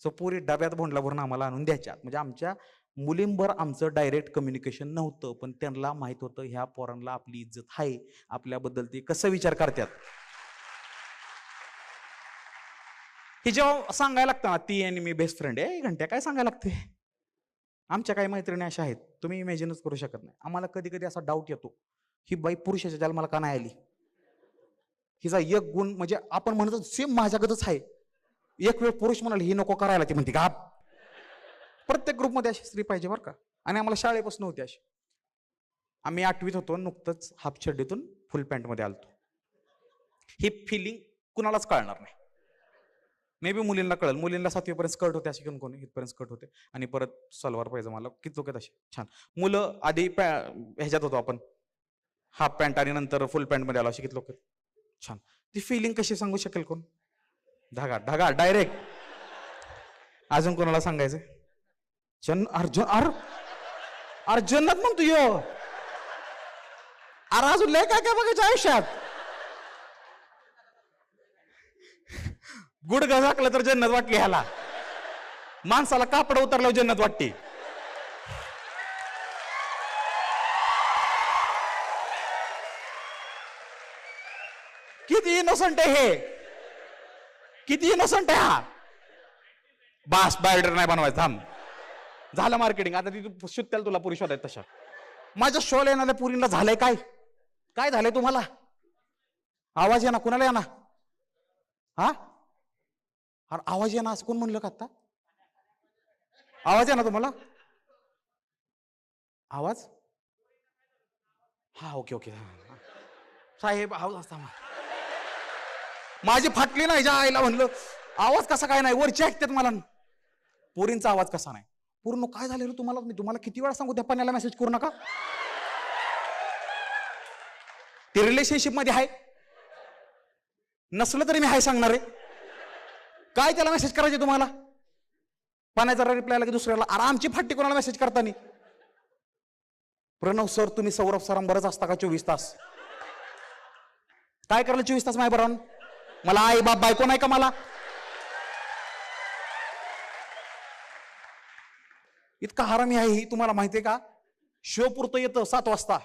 [SPEAKER 3] सो पुरी डब्यात भोंडला भरून आम्हाला आणून द्यायच्या. म्हणजे आमच्या मुलींवर आमचं डायरेक्ट कम्युनिकेशन नव्हतं, पण त्यांना माहित होतं ह्या पोरांना आपली इज्जत आहे, आपल्याबद्दल ते कसं विचार करतात. हे जेव्हा सांगायला लागतं ना ती आणि मी बेस्ट फ्रेंड आहे, घंट्या काय सांगायला लागते. आमच्या काही मैत्रिणी अशा आहेत तुम्ही इमॅजिनच करू शकत नाही. आम्हाला कधी कधी असा डाऊट येतो, ही बाई पुरुषाच्या जन्माला का नाही आली? हिचा एक गुण म्हणजे आपण म्हणतो सेम माझ्याकडच आहे. एक वेळ पुरुष म्हणाले ही नको करायला, ती म्हणते का प्रत्येक ग्रुपमध्ये अशी स्त्री पाहिजे बरं का. आणि आम्हाला शाळेपासून होती अशी. आम्ही 8वीत होतो, नुकतंच हाफ चड्डीतून फुल पॅन्टमध्ये आलतो. ही फिलिंग कुणालाच कळणार नाही. मे बी मुलींना कळेल, मुलींना 7वीपर्यंत स्कर्ट होते, असे घेऊन कोणी इथपर्यंत स्कर्ट होते आणि परत सलवार पाहिजे. मला किती लोक असे छान. मुलं आधी ह्याच्यात होतो आपण हाफ पॅन्ट आणि नंतर फुल पॅन्ट मध्ये आलो, असे किती लोक छान. ती फिलिंग कशी सांगू शकेल कोण? धागा धागा डायरेक्ट. अजून कोणाला सांगायचं? अर्जुन अर्जुनात म्हणतो यो. अरे अजून लय काय काय बघायचं आयुष्यात. गुडघा झाकलं तर जन्नत वाटली ह्याला. माणसाला कापड उतरलं जन्नत वाटते. किती इनोसंट आहे हे, किती इनोसंट आहे हा. बास बायोडेटा नाही बनवायचं, थांब झालं मार्केटिंग. आता ती शुत्याला तुला पुरुष होत तशा. माझ्या शोला येणाऱ्या पुरींना झालंय काय? काय झालंय तुम्हाला? आवाज या ना, कुणाला या ना? हा, अरे आवाज या ना असं कोण म्हणलं का आता? आवाज या ना तुम्हाला? आवाज? हा, ओके ओके. साहेब आवाज असता माझी फाटली नाही, ज्या आईला म्हणलं आवाज कसा काय नाही, वरची ऐकतात मला. पोरींचा आवाज कसा नाही? पूर्ण काय झालं रे तुम्हाला? मी तुम्हाला किती वेळा सांगू त्या पाण्याला मेसेज करू नका. ते रिलेशनशिप मध्ये आहे, नसलं तरी मी हाय सांगणार आहे. काय त्याला मेसेज करायचे तुम्हाला? पाण्याचा रिप्लाय आला की दुसऱ्याला. अरे आमची फाटी कोणाला मेसेज करताना? प्रणव सर, तुम्ही सौरभ सरांबरच असता का 24 तास? काय करायला 24 तास माझ्या बरोबर? मला आई बाप बायको नाही का मला? इतका हरामी आहे ही, तुम्हाला माहितीये का? शो पुरतं येतं 7 वाजता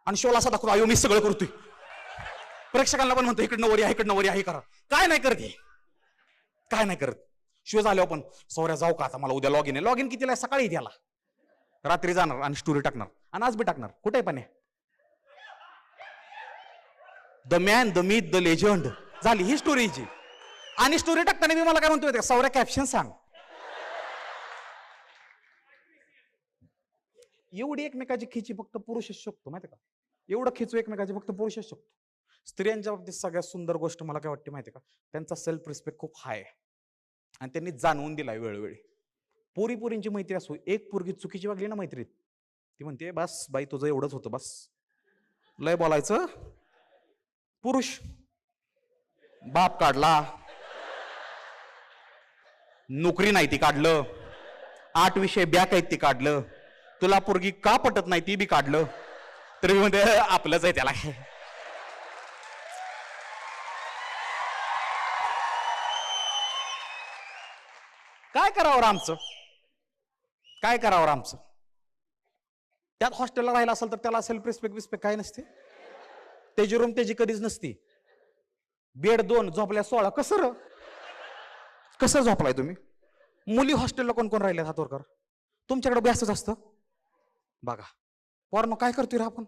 [SPEAKER 3] आणि शोला असा दाखवतो आयो मी सगळं करतोय. प्रेक्षकांना पण म्हणतो इकडनं वरी आहे, इकडनं वरी आहे करा. काय नाही करत हे, काय नाही करत. शो झाल्यावर पण सौर्या जाऊ का आता, मला उद्या लॉग इन आहे. लॉग इन कितीला? सकाळी त्याला रात्री जाणार आणि स्टोरी टाकणार आणि आज बी टाकणार. कुठे पण the man, the myth, the legend झाली ही स्टोरीची. आणि स्टोरी टाकताना मी मला काय म्हणतोय, सौर्या कॅप्शन सांग. एवढी एकमेकाची खिची फक्त पुरुषच शकतो, माहिती का? एवढं खिचू एकमेकाची फक्त पुरुषच शकतो. स्त्रियांच्या बाबतीत सगळ्यात सुंदर गोष्ट मला काय वाटते माहिती का? त्यांचा सेल्फ रिस्पेक्ट खूप हाय आहे आणि त्यांनी जाणवून दिलाय वेळोवेळी. पोरी पोरींची मैत्री असो, एक पोरगी चुकीची वागली ना मैत्रीत, ती म्हणते बस बाई तुझं एवढंच होतं, बस लय बोलायचं. पुरुष बाप काढला, नोकरी नाही ती काढलं, 8 विषय बॅक आहेत ती काढलं, तुला पोरगी का पटत नाही ती बी काढलं, तरी म्हणते आपलंच आहे त्याला. काय करावं आमचं? काय करावं आमचं? त्यात हॉस्टेलला राहिला असेल तर त्याला सेल्फ रिस्पेक्ट काय नसते. त्याची रूम त्याची कधीच नसती. बेड 2 झोपल्या 16. कसं झोपलाय तुम्ही? मुली हॉस्टेलला कोण कोण राहिले हातवर कर? तुमच्याकडे बॅसच असतं बघा. पोरांनो काय करतोय रे आपण?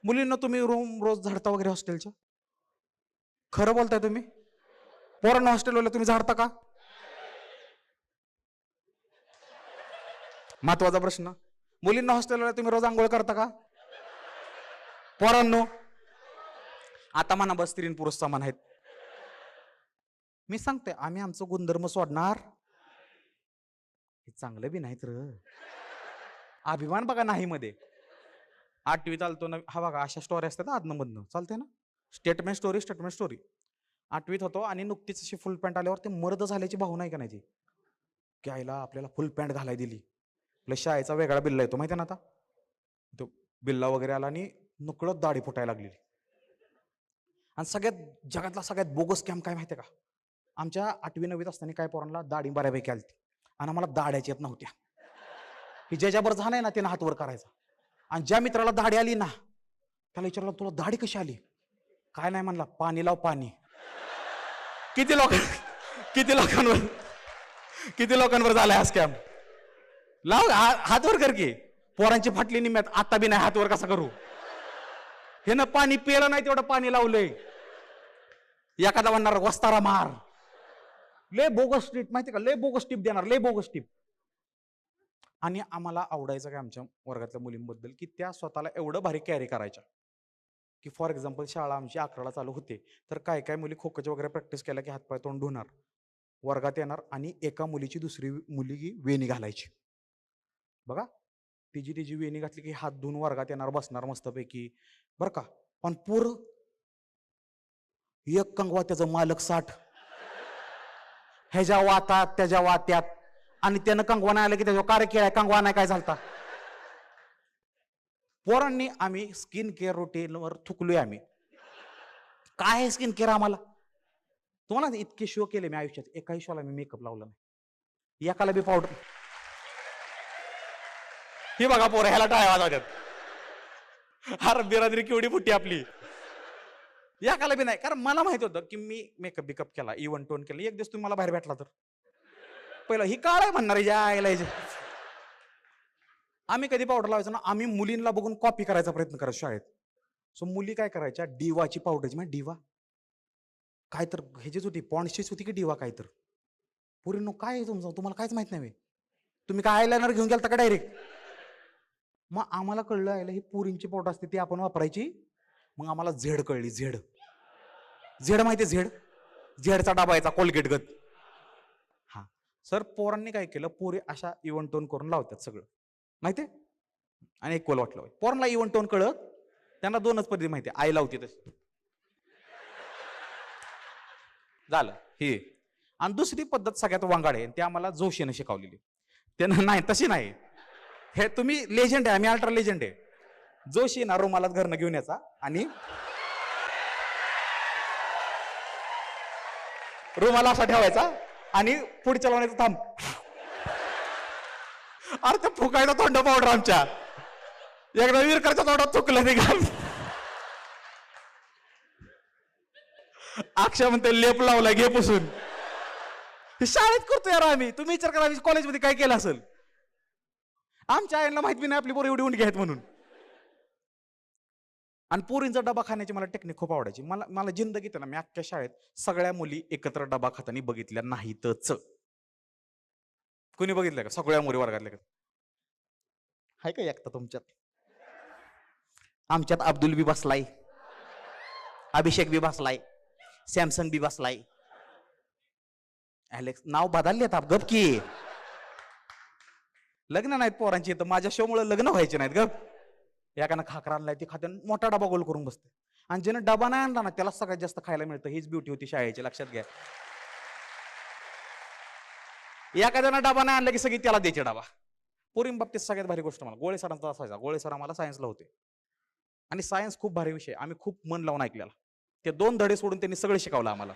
[SPEAKER 3] मुलींना तुम्ही रूम रोज झाडता वगैरे हॉस्टेलच्या? खरं बोलताय तुम्ही? पोरांना हॉस्टेलवाले तुम्ही झाडता का? महत्वाचा प्रश्न. मुलींना हॉस्टेलला तुम्ही रोज आंघोळ करता का? पोरांनो आता म्हणा बस स्त्रीन पुरुष समान आहेत. मी सांगते आम्ही आमचं गुणधर्म सोडणार हे चांगलं बी नाहीत र. अभिमान बघा नाही मध्ये 8वी चालतो ना, हा बघा अशा स्टोरी असतात आदनं मधनं, चालते ना. स्टेटमेंट स्टोरी 8वीत होतो आणि नुकतीच अशी फुल पॅन्ट आल्यावर ते मर्द झाल्याची भावना आहे का नाही ती, की आईला आपल्याला फुल पॅन्ट घालाय दिली. आपल्या शाळेचा वेगळा बिल्ला येतो माहिती ना, आता तो बिल्ला वगैरे आला आणि नुकळत दाढी फुटायला लागलेली. आणि जगातला सगळ्यात बोगस कॅम्प काय माहितीये का? आमच्या 8वी 9वीत असताना काय पोरांना दाढी बऱ्यापैकी आलती आणि आम्हाला दाढ्याची येत नव्हत्या. की ज्याच्यावर झालंय ना त्यानं हात वर करायचा. आणि ज्या मित्राला दाढी आली ना त्याला विचारलं तुला दाढी कशी आली? काय नाही म्हणला, पाणी लाव पाणी. किती लोकांवर झालाय हा स्कॅम. लाव हात वर कर की. पोरांची फाटली निम्यात, आता बी नाही हात वर कसा करू? हे ना पाणी पिलं नाही तेवढं पाणी लावलंय. एखादा म्हणणार वस्तारा मार. लय बोगस टिप माहिती का? लय बोगस टिप देणार, लय बोगस टिप. आणि आम्हाला आवडायचं काय आमच्या वर्गातल्या मुलींबद्दल की त्या स्वतःला एवढं भारी कॅरी करायच्या की फॉर एक्झाम्पल शाळा आमची 11ला चालू होते तर काय काय मुली खो खोची वगैरे प्रॅक्टिस केल्या की हातपाय तोंड धुणार, वर्गात येणार आणि एका मुलीची दुसरी मुलगी वेणी घालायची. बघा तिची वेणी घातली की हात धुवून वर्गात येणार, बसणार मस्तपैकी बरं का. पण एक कंगवा त्याचं मालक 60, ह्याच्या वातात त्याच्या वात्यात, आणि त्यानं कंगवा नाही आलं की त्याच्या कार्य केलाय कंगवा नाही काय झालता. पोरांनी आम्ही स्किन केअर रुटीनवर थुकलोय आम्ही. काय आहे स्किन केअर आम्हाला? तुम्हाला इतके शो केले मी आयुष्यात, एकाही शोला मी मेकअप लावला नाही, एकाला बी पावडर. ही बघा पोरं ह्याला टाळ्या वाजवतात. अरे बिरादरी केवढी मोठी आपली. एकाला बी नाही, कारण मला माहित होतं की मी मेकअप बिकअप केला, इव्हन टोन केलं, एक दिवस तुम्ही मला बाहेर भेटला तर पहिलं ही काळ आहे म्हणणार यायला. आम्ही कधी पावडर लावायचो ना, आम्ही मुलींना बघून कॉपी करायचा प्रयत्न करायचो शाळेत. सो मुली काय करायच्या, डिवाची पावडरची, म्हणजे डिवा काय तर ह्याचीच होती, पॉन्डचीच होती की डिवा काय तर. पोरींनो काय आहे तुमचं, तुम्हाला काहीच माहित नाही बे. तुम्ही काय आयलायनर घेऊन गेलता का डायरेक्ट. मग आम्हाला कळलं आयला ही पोरींची पावडर असते ती आपण वापरायची. मग आम्हाला झेड कळली. झेड झेड माहिती, झेड झेडचा डबा यायचा कोलगेट गत. हा सर, पोरांनी काय केलं, पोरी अशा इव्हन टोन करून लावतात सगळं माहितीये, आणि एक कोल वाटलं. पोरांना इव्हन टोन कळत, त्यांना दोनच पद्धती माहिती, आई लावते तशी झालं हे. आणि दुसरी पद्धत सगळ्यात वांगाड आहे, ती आम्हाला जोशीने शिकवलेली. त्यानं नाही, तशी नाही. हे तुम्ही लेजंड आहे, आम्ही अल्ट्रा लेजंड आहे. जोशी ना रुमालात घरनं घेऊन यायचा आणि रुमाला असा ठेवायचा आणि पुढच्या लावण्याचा थांब. अरे ते फुकायचा तोंड पावडर आमच्या एकदा विरकरच्या तोंडात चुकलं निघाल. अक्षय म्हणते लेप लावला घे पुसून. हे शाळेत करतो यार आम्ही. तुम्ही विचार करा कॉलेजमध्ये काय केलं असेल. आमच्या आईला माहित बी नाही आपली पोरं एवढी उंडकी आहेत म्हणून. आणि पोरींचा डबा खाण्याची मला टेक्निक खूप आवडायची. मला जिंदगीत ना, मी अख्ख्या शाळेत सगळ्या मुली एकत्र डबा खाताना बघितल्या नाहीतच. कोणी बघितलं का सगळ्या मुली वर्गातल्या का? हाय का एकटा तुमच्यात? आमच्यात अब्दुल बी बसलाय, अभिषेक बी बसलाय, सॅमसंग बी बसलाय, अलेक्स. नाव बदललेत आप गप की. लग्न नाहीत पोरांची, तर माझ्या शो मुळे लग्न व्हायचे नाहीत गप. एकानं खाकरा आणलाय ती खाते मोठा डबा गोल करून बसते. आणि ज्यानं डबा नाही आणला ना त्याला सगळ्यात जास्त खायला मिळतं. हीच ब्युटी होती शाळेची, लक्षात घ्या. एखाद्यानं डबा नाही आणला की सगळी त्याला द्यायचे डबा. पोरीं बाबतीत सगळ्यात भारी गोष्ट मला गोळे सरांचा असायचा. गोळे सर आम्हाला सायन्सला होते आणि सायन्स खूप भारी विषय, आम्ही खूप मन लावून ऐकलेला. ते 2 धडे सोडून त्यांनी सगळं शिकवलं आम्हाला.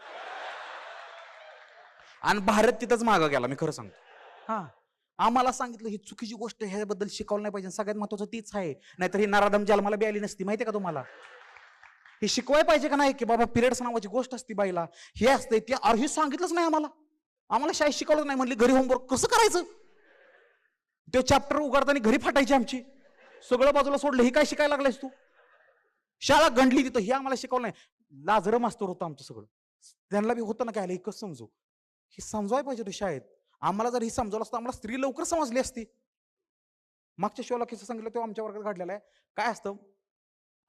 [SPEAKER 3] आणि भारत तिथंच मागं गेला, मी खरं सांगतो. हा, आम्हाला सांगितलं ही चुकीची गोष्ट, ह्याबद्दल शिकवलं नाही पाहिजे. सगळ्यात महत्वाचं तीच आहे, नाहीतर ही नराधम जन्माला बी आली नसती. माहितीये का तुम्हाला? हे शिकवाय पाहिजे का नाही की बाबा पिरियड्स नावाची गोष्ट असती बाईला, हे असते ते. हे सांगितलंच नाही आम्हाला. आम्हाला शाळेत शिकवलं नाही. म्हणली घरी होमवर्क कसं करायचं, ते चॅप्टर उघडताना घरी फाटायची आमची. सगळं बाजूला सोडलं, ही काय शिकायला लागलायस तू? शाळा गंडली तिथं, हे आम्हाला शिकवलं नाही. लाजरं मास्तर होतं आमचं सगळं. त्यांना बी होतं ना काय, हे कसं समजू, हे समजवाय पाहिजे तू शाळेत. आम्हाला जर ही समजवलं असतं, आम्हाला स्त्री लवकर समजली असती. मागच्या शोला किस्सा सांगितलं तेव्हा आमच्या वर्गात घडलेला आहे. काय असतं,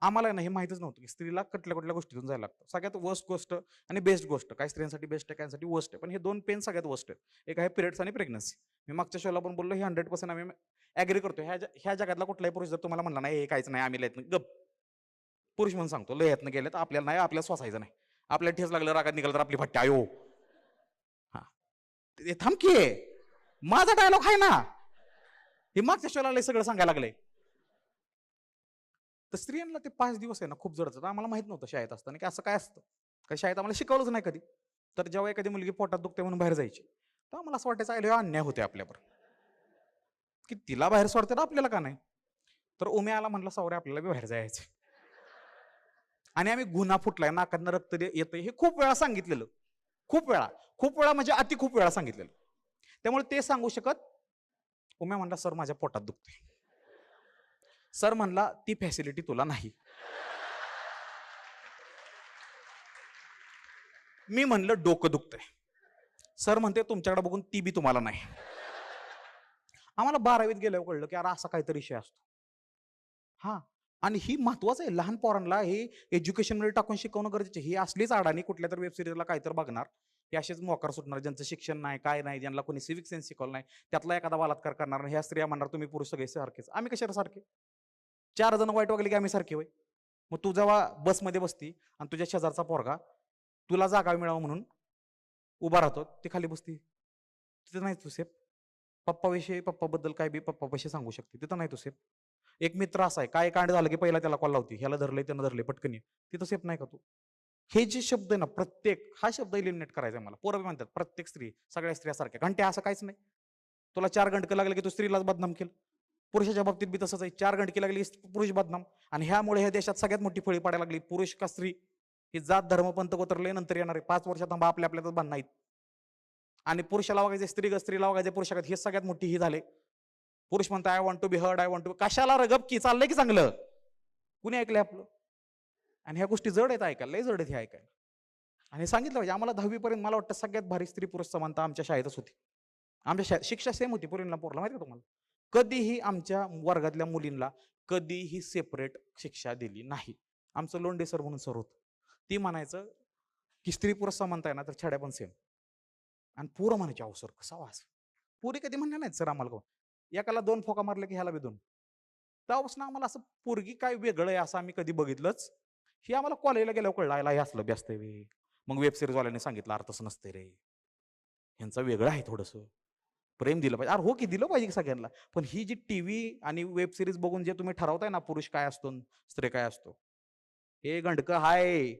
[SPEAKER 3] आम्हाला ना हे माहितच नव्हतं की स्त्रीला कुठल्या कुठल्या गोष्टीतून जायला लागतं. सगळ्यात वर्स्ट गोष्ट आणि बेस्ट गोष्ट, काय स्त्रियांसाठी बेस्ट आहे, काहींसाठी वर्स्ट आहे. पण हे 2 पेन सगळ्यात वर्स्ट आहेत. एक आहे पिरियड्स आणि प्रेग्नन्सी. मी मागच्या शोला पण बोललो, हे 100% आम्ही ऍग्री करतो. ह्या जगातला कुठलाही पुरुष जर तुम्हाला म्हणला नाही हे काहीच नाही, आम्ही लयत गप पुरुष म्हणून सांगतो, लयत गेले तर आपल्याला नाही, आपल्याला स्वसायचं नाही. आपल्याला ठेस लागलं, रागात निघालं तर आपली फट्टी आयो. हा ते थांबकी, माझा डायलॉग आहे ना. हे मागच्या शोला सगळं सांगायला लागलंय. तर स्त्रियांना ते 5 दिवस आहे ना खूप जडचं. आम्हाला माहित नव्हतं शाळेत असताना की असं काय असतं. काही शाळेत आम्हाला शिकवलंच नाही कधी. तर जेव्हा एखादी मुलगी पोटात दुखते म्हणून बाहेर जायची, तर आम्हाला असं वाटायचं आयला अन्याय होते आपल्यावर की तिला बाहेर सोडते तर आपल्याला का नाही. तर उम्याला म्हणलं सावरे आपल्याला बी बाहेर जायचं. आणि आम्ही गुन्हा फुटलाय, नाकातनं रक्त येतं, हे खूप वेळा सांगितलेलं. खूप वेळा म्हणजे अति खूप वेळा सांगितलेलं. त्यामुळे ते सांगू शकत. उम्या म्हणला सर माझ्या पोटात दुखते. सर म्हणला ती फॅसिलिटी तुला नाही. मी म्हणलं डोकं दुखतंय. सर म्हणते तुमच्याकडे बघून ती बी तुम्हाला नाही. आम्हाला 12वीत गेल्यावर कळलं की अरे असा काहीतरी विषय असतो. हा, आणि ही महत्वाचं आहे. लहान पोरांना हे एज्युकेशन मध्ये टाकून शिकवणं गरजेचं आहे. ही असलीच अडाणी कुठल्या तर वेब सिरीजला काहीतरी बघणार, हे असेच मोकार सुटणार, ज्यांचं शिक्षण नाही, काय नाही, ज्यांना कोणी सिव्हिक सेन्स शिकवलं नाही, त्यातला एखादा बलात्कार करणार. ह्या स्त्रिया म्हणणार तुम्ही पुरुष सगळे सारखेच. आम्ही कशाला सारखे? 4 जण वाईट वागले की आम्ही सारखे होय? मग तू जेव्हा बसमध्ये बसती आणि तुझ्या शेजारचा पोरगा तुला जागा मिळावं म्हणून उभा राहतो, ती खाली बसती, तिथं नाही तू सेफ. पप्पाविषयी, पप्पाबद्दल काय बी पप्पापाशी सांगू शकते, तिथं नाही तू सेफ. एक मित्र असा आहे, काय कांड झालं की पहिला त्याला कॉल लावती, ह्याला धरलंय त्यानं धरलंय पटकन ये, तिथं सेफ नाही का तू? हे जे शब्द आहे ना, प्रत्येक हा शब्द इलिमिनेट करायचा आहे मला. पोरं म्हणतात प्रत्येक स्त्री, सगळ्या स्त्रिया सारख्या. घंटे असं काहीच नाही. तुला 4 गंटकं लागले की तू स्त्रीलाच बदनाम केलं. पुरुषाच्या बाबतीत बी तसंच आहे. 4 गंटकी लागली पुरुष बदनाम. आणि ह्यामुळे ह्या देशात सगळ्यात मोठी फळी पडायला लागली. पुरुष का स्त्री ही जात धर्म पंथ कोतरले नंतर येणार आहे. 5 वर्षात थांबा आपल्या आपल्यातच बांधणार आहेत. आणि पुरुषाला वागायचे स्त्रीला वागायचे पुरुषाकडे, हे सगळ्यात मोठी ही झाले. पुरुष म्हणतो I want to be heard, I want to. कशाला रगप की चाललंय की चांगलं? कुणी ऐकलंय आपलं? आणि ह्या गोष्टी जड आहेत ऐकायला, लय जड आहेत हे ऐकायला. आणि सांगितलं पाहिजे आम्हाला 10वी पर्यंत मला वाटतं सगळ्यात भारी स्त्री पुरुष समानता आमच्या शाळेतच होती. आमच्या शिक्षा सेम होती पोरींना पोरला, माहिती का तुम्हाला? कधीही आमच्या वर्गातल्या मुलींना कधीही सेपरेट शिक्षा दिली नाही. आमचं लोंढे सर म्हणून सर होतं, ती म्हणायचं की स्त्री पुरुष समानता आहे ना तर छड्या पण सेम. आणि पोरं म्हणायचे अहो सर कसा वास. पोरी कधी म्हणल्या नाहीत सर आम्हाला एकाला 2 फोका मारले की ह्याला बी 2. तेव्हापासून आम्हाला असं पोरगी काय वेगळं आहे असं आम्ही कधी बघितलंच. हे आम्हाला कॉलेजला गेल्यावर कळलं, आयला हे असलं बी असतंय वे. मग वेब सिरीजवाल्याने सांगितलं अरे तसं नसते रे, ह्यांचं वेगळं आहे थोडंसं, प्रेम दिलं पाहिजे. अरे हो की दिलं पाहिजे की सगळ्यांना. पण ही जी टीव्ही आणि वेब सिरीज बघून जे तुम्ही ठरवताय ना पुरुष काय असतो स्त्री काय असतो, हे गंडकं हाय.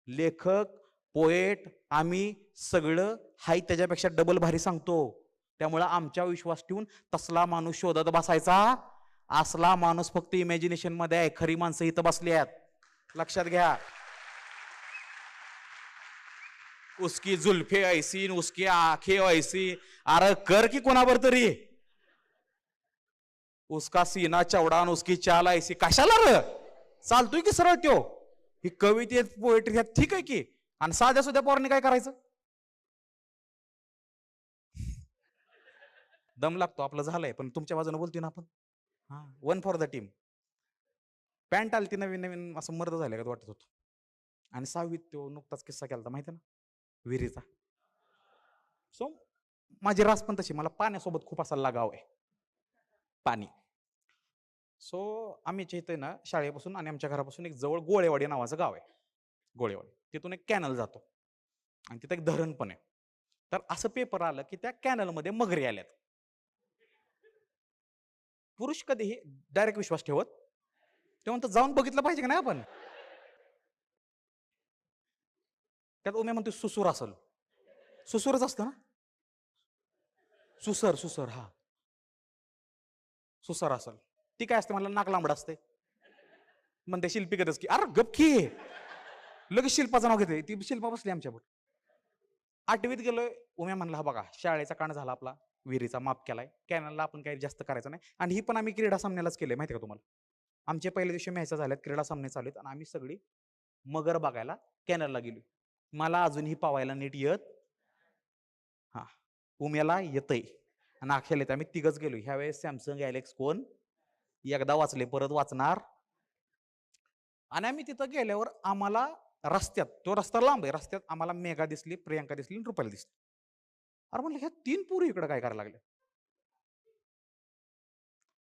[SPEAKER 3] लेखक पोएट आम्ही सगळं हाय त्याच्यापेक्षा डबल भारी सांगतो. त्यामुळं आमच्या विश्वास ठेवून तसला माणूस शोधत बसायचा. असला माणूस फक्त इमॅजिनेशन मध्ये आहे, खरी माणसं इथं बसली आहेत, लक्षात घ्या. उसकी जुल्फे ऐसी उसकी आंखें ऐसी. अरे कर की कोणावर तरी. उसका सीना चौडा उसकी चाल ऐसी. कशाला र चालतोय की सरळ त्यो. ही कवितेत पोएट्री ह्यात ठीक आहे की. आणि साध्या सुद्धा पोरांनी काय करायचं, दम लागतो आपलं झालंय. पण तुमच्या बाजूने बोलतोय ना आपण. हा, one for the team. Pant आली ती नवीन नवीन असं मर्द झालं का वाटत होतं. आणि 6वीत तो नुकताच किस्सा केला माहिती ना विहिरीचा. सो माझी रास पण तशी, मला पाण्यासोबत खूप असा लगाव आहे, पाणी. सो आम्हीच्या इथे ना शाळेपासून आणि आमच्या घरापासून एक जवळ गोळेवाडी नावाचं गाव आहे. गोळेवाडी तिथून एक कॅनल जातो आणि तिथं एक धरण पण आहे. तर असं पेपर आलं की त्या कॅनलमध्ये मगरी आल्यात. पुरुष कधीही डायरेक्ट विश्वास ठेवत, ते म्हणतो जाऊन बघितलं पाहिजे का नाही आपण. त्यात उम्या म्हणतो सुसूर असल. सुसूरच असतं ना, सुसर सुसर. हा सुसर असल. ती काय असते मला नाक लांबड असते म्हणते शिल्पी कधच की. अरे गपकी लगेच शिल्पाचं नाव घेते. ती शिल्पा बसली आमच्यावर. 8वीत गेलोय. उम्या म्हणला हा बघा शाळेचा कांड झाला आपला, विहिरीचा माप केलाय, कॅनलला आपण काही जास्त करायचं नाही. आणि ही पण आम्ही क्रीडा सामन्यालाच केलंय माहिती का तुम्हाला. आमचे पहिल्या दिवशी मॅच झाल्यात, क्रीडा सामने चालू आहेत आणि आम्ही सगळी मगर बघायला कॅनलला गेलो. मला अजूनही पावायला नीट येत, हा उम्याला येतय आणि अखेर येत. आम्ही तिघच गेलो. ह्या वेळेस सॅमसंग गॅलेक्स कोण एकदा वाचले परत वाचणार. आणि आम्ही तिथं गेल्यावर आम्हाला रस्त्यात, तो रस्ता लांब आहे, रस्त्यात आम्हाला मेघा दिसली, प्रियंका दिसली, रुपाली दिसली. अरे म्हणलं ह्या 3 पुरी इकडे काय करायला लागल्या.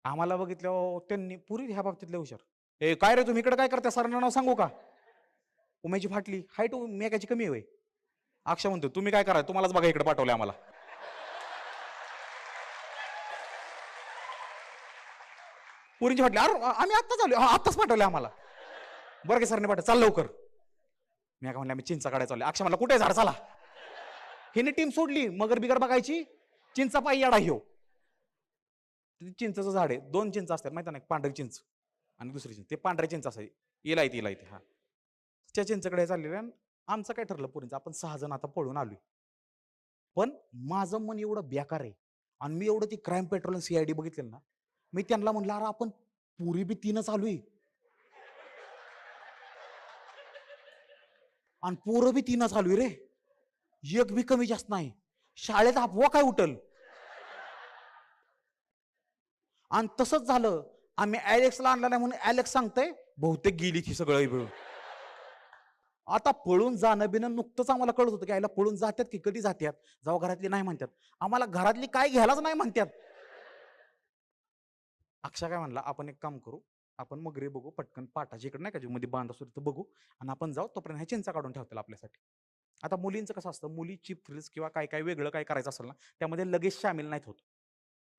[SPEAKER 3] आम्हाला बघितलं त्यांनी पुरी ह्या बाबतीतले हुशार. ए काय रे तुम्ही इकडे काय करता, सरांना नाव सांगू का. उमेची फाटली, हाईट मेघाची कमी आहे. अक्षा म्हणतो तुम्ही काय करा, तुम्हालाच बघा इकडे पाठवले आम्हाला. पुरींची फाटली. अरे आम्ही आत्ताच आलो. आत्ताच पाठवले आम्हाला. बरं की सरने पाठव, चाल लवकर. मी का म्हणले आम्ही चिंचा काढायला चालले. अक्षा म्हणला कुठे झाड, चला. हिने टीम सोडली, मगर बिगर बघायची, चिंचा पायी याडा ह्यो. चिंचचं झाड आहे, 2 चिंच असतात माहिती ना, पांढरी चिंच आणि दुसरी चिंच. ते पांढऱ्या चिंच असायची, इला येते. हा त्या चिंचकडे चाललेल्या. आमचं काय ठरलं पुरींचं, आपण 6 जण आता पळून आलोय. पण माझं मन एवढं बेकार आहे आणि मी एवढं ती क्राईम पेट्रोल CID बघितलेलं ना, मी त्यांना म्हणलं अरे आपण पुरी बी 3च आलोय आणि पोरं बी 3च आलोय रे, एक बी कमी जास्त नाही. शाळेत अफवा काय उठल. आणि तसंच झालं. आम्ही ॲलेक्सला आणला नाही म्हणून ॲलेक्स सांगतोय बहुतेक गेली ती सगळं. आता पळून जाणं बिणं नुकतंच आम्हाला कळत होतं की आईला पळून जातात की कधी जातात, जेव्हा घरातली नाही म्हणतात. आम्हाला घरातली काय घ्यायलाच नाही म्हणतात. अक्षा काय म्हणला आपण एक काम करू, आपण मगरी बघू पटकन पाटाच्या इकडे नाही का मध्ये बांध असतो तिथं बघू आणि आपण जाऊ, तोपर्यंत ह्या चिंचा काढून ठेवतील आपल्यासाठी. आता मुलींचं कसं असतं, मुली चिप फ्रीज किंवा काय काय वेगळं काय करायचं असेल ना त्यामध्ये लगेच सामील नाहीत होत.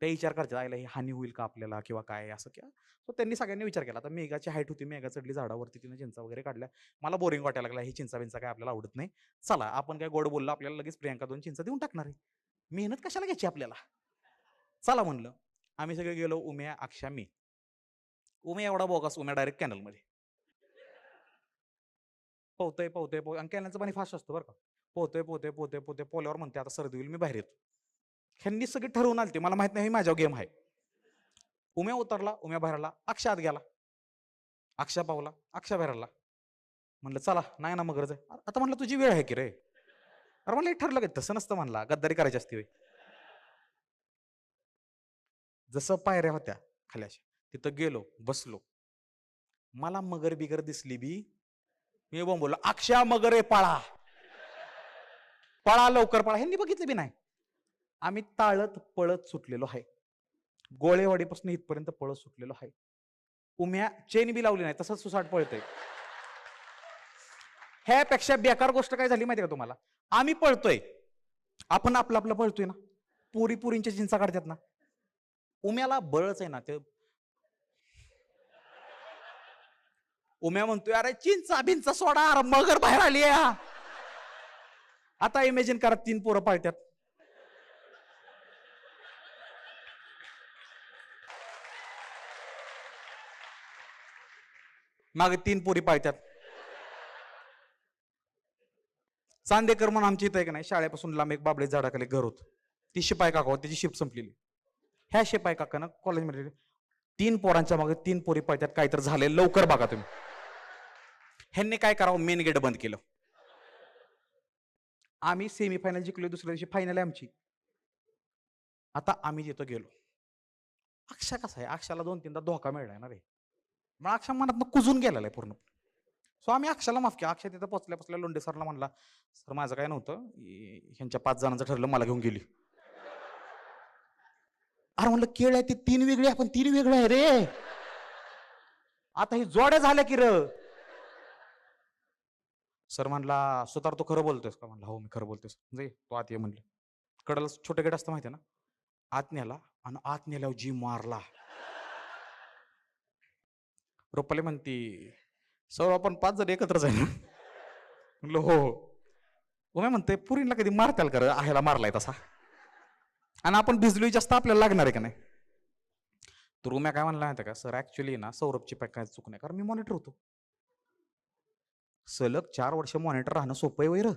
[SPEAKER 3] ते विचार करतात आईला ही हानी होईल का आपल्याला किंवा काय असं किंवा. सो त्यांनी सगळ्यांनी विचार केला. आता मेघाची हाईट होती, मेघा चढली झाडावरती, तिने चिंचा वगैरे काढल्या. मला बोरिंग वाटायला लागला, ही चिंचा बिंचा काय आपल्याला आवडत नाही, चला आपण काय गोड बोललो आपल्याला लगेच प्रियंका 2 चिंचा देऊन टाकणार आहे, मेहनत कशाला घ्यायची आपल्याला, चला म्हणलं. आम्ही सगळे गेलो, उम्या, अक्षा, मी. उम्या एवढा बोगस, उम्या डायरेक्ट कॅनलमध्ये पोहतोय आणि कॅनलचं पाणी फास्ट असतं बरं का. पोहतोय पोल्यावर म्हणते आता सर्दी होईल, मी बाहेर येतो. ह्यांनी सगळे ठरवून आलते, मला माहित नाही माझ्यावर गेम आहे. उम्या उतरला, उम्या बाहेर आला, अक्षा आत गेला, अक्षा पावला, अक्षा बाहेर आला. म्हणलं चला नाही ना मग गरज आहे. आता म्हणलं तुझी वेळ आहे की रे. अरे म्हणलं हे ठरलं का तसं नसतं म्हणला, गद्दारी करायची असते होय. जसं पायऱ्या होत्या खाली अशा, तिथं गेलो बसलो. मला मगर बिगर दिसली बी, मी बोललो अक्षय मगर आहे पळा, पळा लवकर पळा. ह्यांनी बघितलं बी नाही. आम्ही ताळत पळत सुटलेलो आहे. गोळेवाडीपासून इथपर्यंत पळत सुटलेलो आहे. उम्या चेन बी लावली नाही, तसंच सुसाट पळतय. ह्यापेक्षा बेकार गोष्ट काय झाली माहिती का तुम्हाला? आम्ही पळतोय, आपण आपलं आपलं पळतोय ना, पुरी पुरींच्या चिंचा काढतात ना, उम्याला बळच आहे ना ते. उम्या म्हणतोय अरे चिंचा भिंचा सोडा, अरे मगर बाहेर आली. आता इमॅजिन करा 3 पोरं पाळत्यात. मागे 3 पोरी पाळत्यात. चांदेकर म्हणून आमची इथं आहे का नाही, शाळेपासून लांब एक बाबळे झाडाखाली घर होत. ती शिपाई काका होती, त्याची शिफ्ट संपलेली. ह्या शिपाई काकानं कॉलेजमध्ये 3 पोरांच्या मागे 3 पोरी पाळत्यात, काय तर झाले लवकर बघा तुम्ही. ह्यांनी काय करावं, मेन गेट बंद केलं. आम्ही सेमीफायनल जिंकलो, दुसऱ्या दिवशी फायनल आहे आमची. आता आम्ही जिथं गेलो, अक्षा कसा आहे, अक्षाला 2-3दा धोका मिळाला ना रे. मग अक्षा मनात कुजून गेलेला आहे पूर्ण. सो आम्ही अक्षाला माफ केला. अक्षय तिथं पोचल्या लोंढे सरला म्हणला, सर माझं काय नव्हतं, ह्यांच्या 5 जणांचं ठरलं, मला घेऊन गेली. अरे म्हणलं केळ आहे ते 3 वेगळे, आपण 3 वेगळे आहे रे. आता ही जोड्या झाल्या की र. सर म्हणला सुतार तू खरं बोलतोयस का? म्हणला हो मी खरं बोलतोय. म्हणजे तो आत ये म्हणले. कडला छोटे गेट असतं माहिती ना, आत नेला आणि आत नेल्यावर जी मारला. रुपाली म्हणती सर आपण 5 जण एकत्रच आहे ना. म्हणलं हो हो. उम्या म्हणते पुरीला कधी मारताल कर, आहेला मारलाय तसा, आणि आपण भिजलोय जास्त आपल्याला लागणार आहे का नाही. तर उम्या काय म्हणला माहिती का, सर ऍक्च्युली ना सौरभची काय चूक नाही, कारण मी मॉनिटर होतो. सलग 4 वर्ष मॉनिटर राहणं सोपं आहे वैर?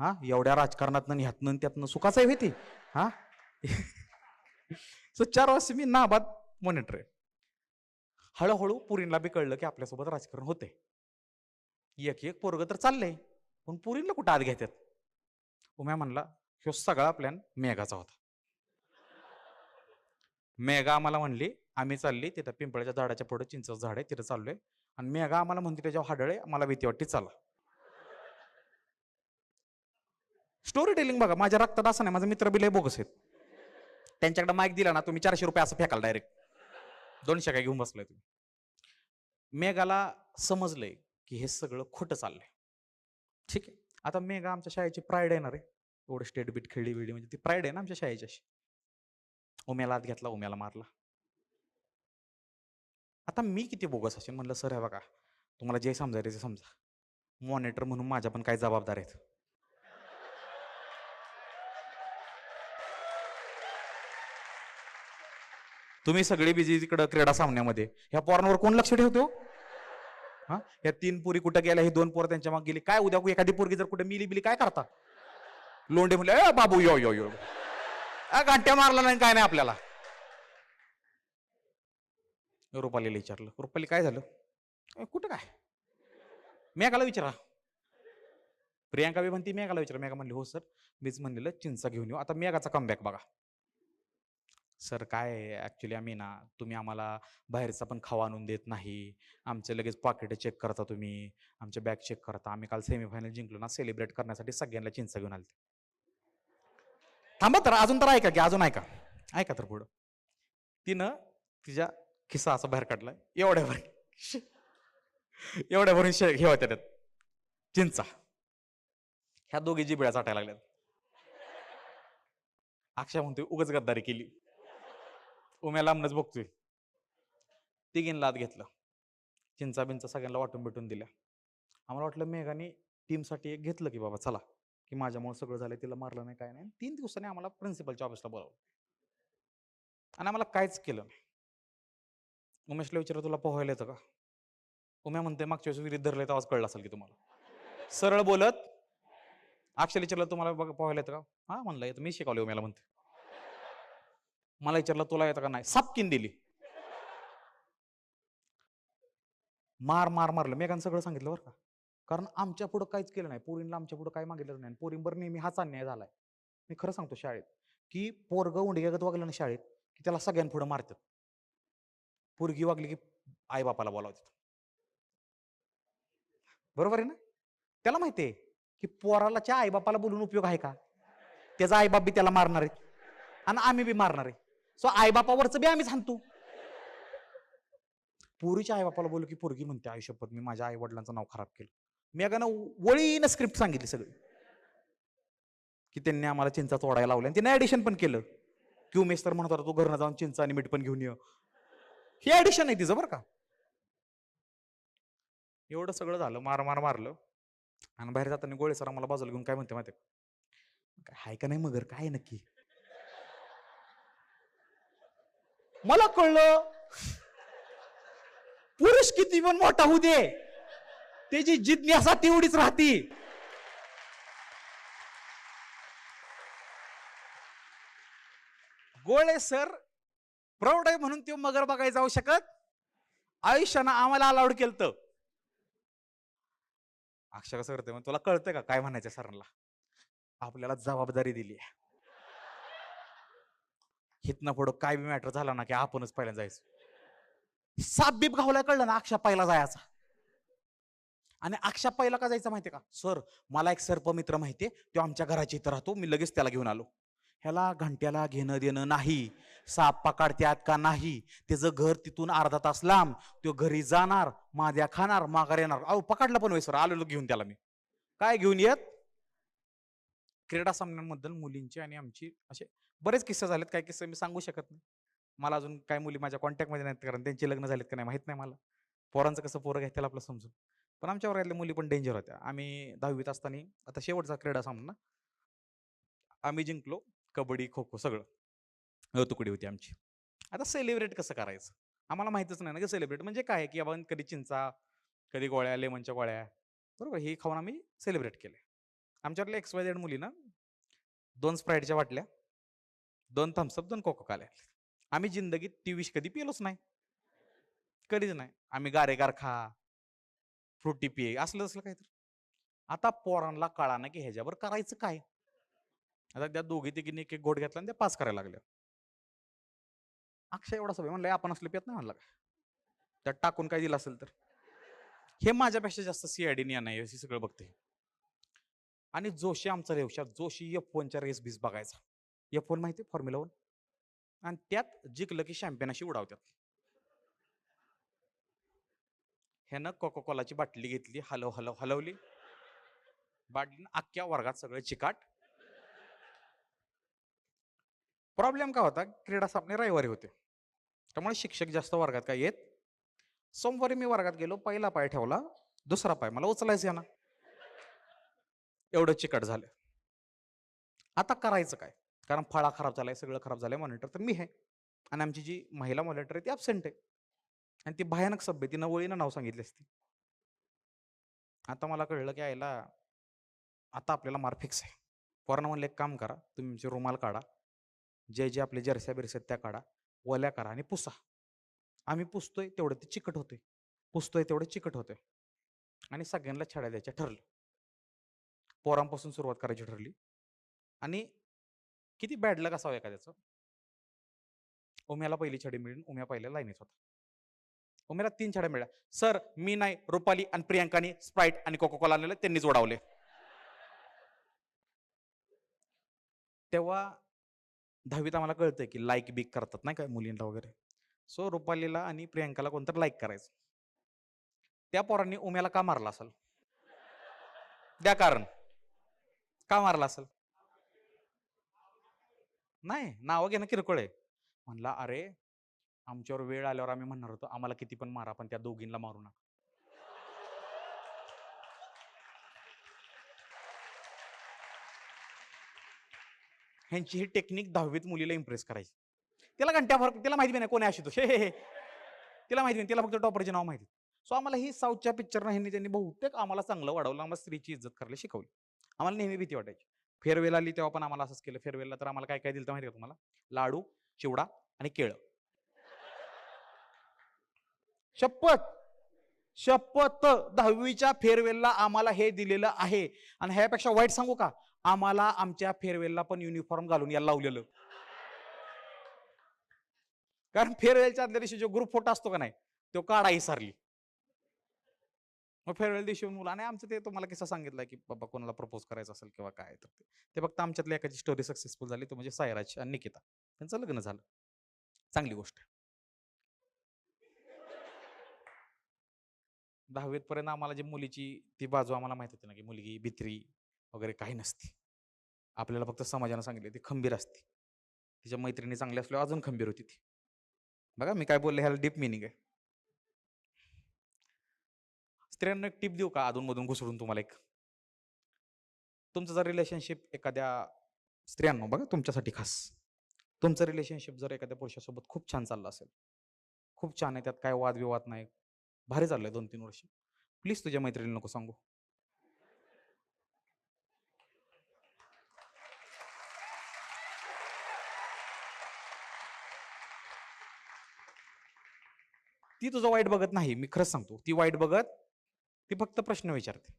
[SPEAKER 3] हा एवढ्या राजकारणातनं ह्यातनं त्यातनं सुखाचं आहे ते. हा सो 4 वर्ष मी नाबाद मॉनिटर आहे. हळूहळू पुरींना बी कळलं की आपल्यासोबत राजकारण होते. एक एक पोरग तर चाललंय, पण पुरींना कुठं आत घेतात. उम्या म्हणला ह्यो सगळा प्लॅन मेघाचा होता. मेघा आम्हाला म्हणली, आम्ही चालली तिथं पिंपळाच्या झाडाच्या पुढे चिंचचं झाड आहे, तिथं चाललोय, आणि मेघा आम्हाला म्हणते त्याच्यावर हाडळे, मला भीती वाटते चला. स्टोरी टेलिंग बघा, माझ्या रक्तात असं नाही, माझा मित्र बिलय बोगस आहेत. त्यांच्याकडे माईक दिला ना तुम्ही 400 रुपये असं फेकाल डायरेक्ट. 200 काय घेऊन बसलाय तुम्ही. मेघाला समजलंय की हे सगळं खोटं चाललंय. ठीक आहे, आता मेघा आमच्या शाळेची प्राईड आहे ना रे, एवढं स्टेट बीट खेळली बिळली, म्हणजे ती प्राईड आहे ना आमच्या शाळेची अशी. उम्याला आत घेतला, उम्याला मारला. आता मी किती बोगस असेल म्हणलं, सर हे बघा तुम्हाला जे समजायचं ते समजा, मॉनिटर म्हणून माझ्या पण काही जबाबदार आहेत. तुम्ही सगळे बिझी तिकडं क्रीडा सामन्यामध्ये, ह्या पोरांवर कोण लक्ष ठेवतो? हा ह्या 3 पोरी कुठं गेल्या, हे 2 पोरं त्यांच्या मागे गेली, काय उद्या एखादी पोरगी जर कुठे मिली बिली काय करता? लोंढे म्हणले ए बाबू यो यो यो, घंट्या मारला नाही काय नाही आपल्याला. रुपालीला विचारलं, रुपाली काय झालं? कुठं काय? मेघाला विचारा. प्रियांका बी म्हणती मेघाला विचारा. मेघा म्हणली हो सर मीच म्हणलेलं चिंचा घेऊन येऊ. आता मेघाचा कमबॅक बघा. सर काय ऍक्च्युली आम्ही ना, तुम्ही आम्हाला बाहेरचा पण खावा आणून देत नाही, आमचे लगेच पॉकेट चेक करता, तुम्ही आमचे बॅग चेक करता. आम्ही काल सेमीफायनल जिंकलो ना, सेलिब्रेट करण्यासाठी सगळ्यांना चिंचा घेऊन आले. थांबा तर अजून तर ऐका की, अजून ऐका ऐका तर पुढं. तिनं तिच्या खिसा असा बाहेर काढलाय, एवढ्यावर एवढ्यावरून हे होत्या त्यात चिंचा. ह्या दोघी जिबळ्या चाटायला लागल्यात. अक्षय म्हणतोय उगाच गद्दारी केली. उम्या लांबनच बघतोय. तिघींना आत घेतलं, चिंचा बिंचा सगळ्यांना वाटून भेटून दिल्या. आम्हाला वाटलं मेघाने टीमसाठी एक घेतलं की बाबा चला, की माझ्यामुळे सगळं झालं, तिला मारलं नाही काय नाही. 3 दिवसांनी आम्हाला प्रिन्सिपलच्या ऑफिसला बोलावलं आणि आम्हाला काहीच केलं नाही. उमेशला विचारलं तुला पोहायला येतं का? उम्या म्हणते मागच्या वेळेस विहिरीत धरले तर आवाज कळला असेल की तुम्हाला. सरळ बोलत. अक्षय विचारलं तुम्हाला पोहायला येतं का? हा म्हणलं येतं, मी शिकवले उम्याला म्हणते. मला विचारलं तुला येतं का? नाही. सापकीन दिली. मार मार मारलं. मेघानं सगळं सांगितलं बरं का. कारण आमच्या पुढं काहीच केलं नाही, पोरींना आमच्या पुढं काय मागितलं नाही, पोरींवर नेहमी हाच अन्याय झालाय. मी खरं सांगतो, शाळेत की पोरग उंडग्यागत वागलं ना शाळेत की त्याला सगळ्यांपुढे मारतात. पोरगी वागली की आई बापाला बोलावतात. बरोबर आहे ना? त्याला माहितीये की पोरालाच्या आई बापाला बोलून उपयोग आहे का? त्याचा आई बाप बी त्याला मारणार आहे आणि आम्ही बी मारणार आहे. सो आई बापावरच बी आम्हीच हाणतो. पोरीच्या आई बापाला बोलू की पोरगी म्हणते आयुष्यपत मी माझ्या आई वडिलांचं नाव खराब केलं. मी अगं वळीनं स्क्रिप्ट सांगितली सगळी की त्यांनी आम्हाला चिंचा तोडायला लावल्या आणि तिने ऍडिशन पण केलं की उमेश तर म्हणत होता तू घरनं जाऊन चिंचा आणि मीठ पण घेऊन ये. ही ऍडिशन आहे तिचं बरं का. एवढं सगळं झालं, मारलं आणि बाहेर जाताना गोळे सर आम्हाला बाजूला घेऊन काय म्हणते माहिती काय, हाय का नाही मगर काय नक्की. मला कळलं पुरुष किती पण मोठा होऊ दे त्याची जिज्ञासा तेवढीच राहती. गोळे सर प्रौढ आहे म्हणून ते मगर बघायला जाऊ शकत, आयुष्यानं आम्हाला अलाउड केलं. अक्षय कसं करते, तुला कळतंय का काय म्हणायचं सरांना? आपल्याला जबाबदारी दिली आहे, हितनं पुढं काय बी मॅटर झाला ना की आपणच पहिल्यांदा जायचं. साप बीप घावला कळलं ना अक्षा पहिला जायचा. आणि अक्षा पहिला का जायचं माहितीये का? सर मला एक सर्प मित्र माहितीये, तो आमच्या घराच्या इथं राहतो, मी लगेच त्याला घेऊन आलो. ह्याला घंट्याला घेणं देणं नाही, साप पकडत्यात का नाही, त्याचं घर तिथून अर्धा तास लांब, तो घरी जाणार, माद्या खाणार, माघार येणार. अहो पकडलं पण सर, आलेलो घेऊन त्याला मी. काय घेऊन येत? क्रीडा सामन्यांबद्दल मुलींचे आणि आमची असे बरेच किस्से झालेत. काही किस्से मी सांगू शकत नाही. मला अजून काही मुली माझ्या कॉन्टॅक्टमध्ये नाहीत, कारण त्यांचे लग्न झालेत का नाही माहित नाही मला. पोरांचं कसं पोरं घेतील आपलं समजून. पण आमच्या वर्गातल्या मुली पण डेंजर होत्या. आम्ही 10वीत असताना, आता शेवटचा क्रीडा सामना आम्ही जिंकलो, कबड्डी खो खो सगळं तुकडी होती आमची. आता सेलिब्रेट कसं करायचं आम्हाला माहितच नाही ना की सेलिब्रेट म्हणजे काय, की आपण कधी चिंचा, कधी गोळ्या, लेमनच्या गोळ्या, बरोबर, हे खाऊन आम्ही सेलिब्रेट केले. आमच्याकडल्या XYZ मुलीनं 2 स्प्राईटच्या बाटल्या, 2 थम्सअप, 2 कोका कोला. आम्ही जिंदगीत ती विष कधी पिलोच नाही, कधीच नाही. आम्ही गारेगार खा, फ्रुटी पिये, असलं काहीतरी. आता पोरांना कळा ना की ह्याच्यावर करायचं काय. आता त्या दोघी तिघींनी एक गोड घेतला आणि त्या पास करायला लागल्या. अक्षय एवढा सवय म्हणलं आपण असलं पेत नाही म्हणलं काय, त्यात टाकून काय दिलं असेल तर. हे माझ्यापेक्षा जास्त CID नाही सगळं बघते. आणि जोशी आमचा रेवशा, जोशी F1च्या रेस बीस बघायचा. F1 माहिती फॉर्म्युला 1, आणि त्यात जिंकलं की शॅम्पियन अशी उडावतात. ह्यानं कोका कोलाची बाटली घेतली, हलवली, बाटलीनं अख्ख्या वर्गात सगळे चिकाट. प्रॉब्लेम काय होता, क्रीडा सामने रविवारी होते, त्यामुळे शिक्षक जास्त वर्गात काय येत. सोमवारी मी वर्गात गेलो, पहिला पाय ठेवला, दुसरा पाय मला उचलायचं ना, एवढं चिकट झालं. आता करायचं काय, कारण फळा खराब झालाय, सगळं खराब झालंय. मॉनिटर तर मी आहे आणि आमची जी महिला मॉनिटर आहे ती ॲब्सेंट आहे, आणि ती भयानक सभ्य, तिनं वळीनं नाव सांगितली असती. आता मला कळलं की आईला आता आपल्याला मार फिक्स आहे. पोरांना म्हणलं एक काम करा, तुमचे रुमाल काढा, जे जे आपले जर्स्या बिरस्या त्या काढा, वल्या करा आणि पुसा. आम्ही पुसतोय तेवढं ते चिकट होते, पुसतोय तेवढं चिकट होते, आणि सगळ्यांना छड्या द्यायच्या ठरलं. पोरांपासून सुरुवात करायची ठरली. आणि किती बॅड लक असावं एखाद्याचं. उम्याला पहिली छडी मिळून उम्या पहिल्या लाईनीत होता. उम्याला 3 छड्या मिळाल्या. सर मी नाही, रुपाली आणि प्रियांकाने स्प्राईट आणि कोका कोला आणलेलं त्यांनीच उडावले. तेव्हा 10वीत आम्हाला कळतंय की लाईक बिक करतात नाही काय मुलींना वगैरे. सो रुपालीला आणि प्रियांकाला कोणतं लाईक करायचं. त्या पोरांनी उम्याला का मारला असेल, द्या कारण, का मारला असेल. नाही, नावं घेणं किरकोळ आहे. म्हणला अरे आमच्यावर वेळ आल्यावर आम्ही म्हणणार होतो आम्हाला किती पण मारा, पण त्या दोघींना मारू नका. ह्यांची ही टेक्निक 10वीत मुलीला इम्प्रेस करायची. तिला घंट्या फरक, तिला माहिती नाही कोण आहे आशुतोष, तिला माहिती नाही, तिला फक्त टॉपरचे नाव माहिती. सो आम्हाला ही साऊथच्या पिक्चरनं ह्यांनी त्यांनी बहुतेक आम्हाला चांगलं वाढवलं, आम्हाला स्त्रीची इज्जत करायला शिकवली. आम्हाला नेहमी भीती वाटायची. फेअरवेल आली तेव्हा पण आम्हाला असंच केलं. फेअरवेलला तर आम्हाला काय काय दिलं माहिती का तुम्हाला, लाडू, चिवडा आणि केळं. शपथ शपथ 10वीच्या फेअरवेलला आम्हाला हे दिलेलं आहे. आणि ह्यापेक्षा वाईट सांगू का, आम्हाला आमच्या फेअरवेलला पण युनिफॉर्म घालून यायला लावलेलं. कारण फेअरवेलच्या आदल्या दिवशी जो ग्रुप फोटो असतो का नाही, तो काढा विसरली. मग फेअरवेल दिवशी मुलं, आणि आमचं ते तुम्हाला किस्सा सांगितलं की बाबा कोणाला प्रपोज करायचं असेल किंवा काय, तर ते फक्त आमच्यातल्या एकाची स्टोरी सक्सेसफुल झाली, तो म्हणजे सायराज आणि निकिता. त्यांचं लग्न झालं. चांगली गोष्ट. 10वीत पर्यंत आम्हाला जी मुलीची ती बाजू आम्हाला माहित होती ना, की मुलगी भित्री वगैरे काही नसती. आपल्याला फक्त समाजानं सांगितले ती खंबीर असते. तिच्या मैत्रिणी चांगल्या असल्यावर अजून खंबीर होती ती. बघा मी काय बोलले, ह्याला डीप मिनिंग आहे. स्त्रियांना एक टिप देऊ का अधूनमधून घुसडून तुम्हाला एक. तुमचं जर रिलेशनशिप एखाद्या, स्त्रियांनो बघा तुमच्यासाठी खास, तुमचं रिलेशनशिप जर एखाद्या पुरुषासोबत खूप छान चाललं असेल, खूप छान आहे, त्यात काय वादविवाद नाही, भारी चाललंय 2-3 वर्ष, प्लीज तुझ्या मैत्रिणीला नको सांगू. ती तुझं वाईट बघत नाही, मी खरंच सांगतो, ती वाईट बघत, ती फक्त प्रश्न विचारते.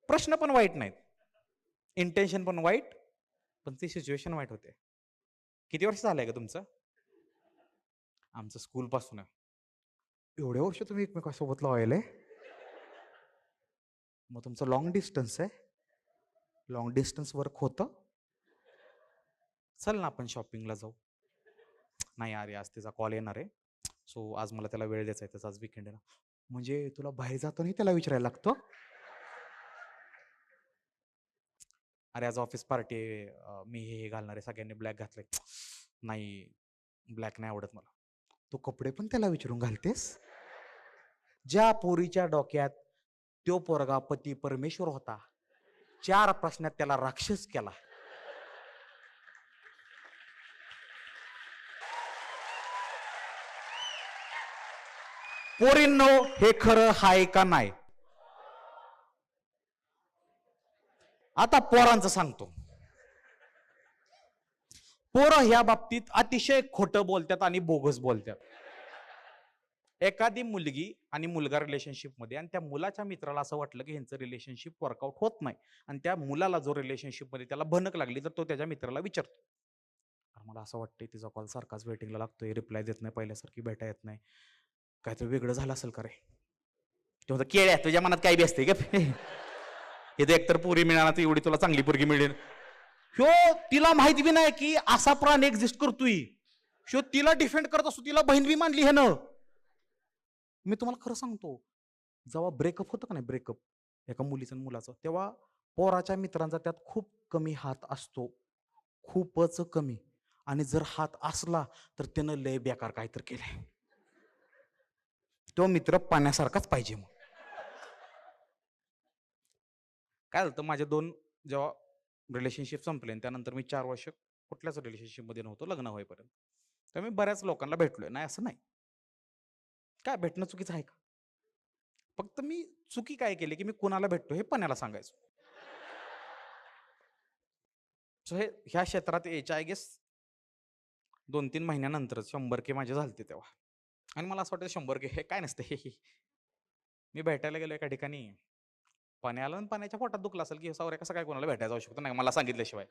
[SPEAKER 3] प्रश्न पण वाईट नाहीत, इंटेन्शन पण वाईट, पण ती सिच्युएशन वाईट होते. किती वर्ष झालंय का तुमचं? आमचं स्कूल पासून आहे. एवढे वर्ष तुम्ही एकमेकांसोबत लावायले? मग तुमचं लॉंग डिस्टन्स आहे? लॉंग डिस्टन्स वर्क होतं? चल ना आपण शॉपिंगला जाऊ. नाही अरे आज तिचा कॉल येणार आहे, सो आज मला त्याला वेळ द्यायचा आहे, त्याचा आज वीकेंड आहे ना. म्हणजे तुला बाहेर जाताना त्याला विचारायला लागतं? अरे आज ऑफिस पार्टी आहे, मी हे घालणार आहे, सगळ्यांनी ब्लॅक घातलंय. नाही ब्लॅक नाही आवडत मला. तू कपडे पण त्याला विचारून घालतेस? ज्या पोरीच्या डोक्यात तो पोरगा पती परमेश्वर होता, 4 प्रश्नात त्याला राक्षस केला. पोरींनो हे खरं हाय का नाही? आता पोरांचं सांगतो. पोरं ह्या बाबतीत अतिशय खोटं बोलतात आणि बोगस बोलतात. एखादी मुलगी आणि मुलगा रिलेशनशिप मध्ये, आणि त्या मुलाच्या मित्राला असं वाटलं की ह्यांचं रिलेशनशिप वर्कआउट होत नाही, आणि त्या मुलाला जो रिलेशनशिप मध्ये त्याला भनक लागली, तर तो त्याच्या मित्राला विचारतो, मला असं वाटतंय तिचा कॉल सारखाच वेटिंगला लागतोय, रिप्लाय देत नाही, पहिल्यासारखी भेटा येत नाही, काहीतरी वेगळं झालं असेल का रे? तेव्हा केळ्या तुझ्या मनात काही बी असते ग. इथे एकतर पुरी मिळणार, तर एवढी तुला चांगली पोरगी मिळेल. ह्यो तिला माहिती बी नाही की असा प्राण एक्झिस्ट करतोय. ह्यो तिला डिफेंड करत असतो, तिला बहीण बी मानली हे ना. मी तुम्हाला खरं सांगतो, जेव्हा ब्रेकअप होतं का नाही, ब्रेकअप एका मुलीचं आणि मुलाचं, तेव्हा पोराच्या मित्रांचा त्यात खूप कमी हात असतो, खूपच कमी. आणि जर हात असला तर त्यानं लय बेकार काहीतरी केलंय. तो मित्र पाण्यासारखाच पाहिजे. मग काय झालं, माझे 2 जेव्हा रिलेशनशिप संपले, त्यानंतर मी 4 वर्ष कुठल्याच रिलेशनशिप मध्ये नव्हतो लग्न होईपर्यंत. तर मी बऱ्याच लोकांना भेटलोय, नाही असं नाही. काय भेटणं चुकीचं आहे का? फक्त मी चुकी काय केली की मी कुणाला भेटतो हे पण्याला सांगायचो. सो हे ह्या क्षेत्रात यायच्या आय गेस 2-3 महिन्यानंतर 100K माझे झालते तेव्हा. आणि मला असं वाटतं 100K हे काय नसतं. हे मी भेटायला गेलो एका ठिकाणी, पाण्याला, आणि पाण्याच्या पोटात दुखला असेल की सावऱ्या कसं काय कोणाला भेटायला जाऊ शकतो, नाही मला सांगितल्याशिवाय.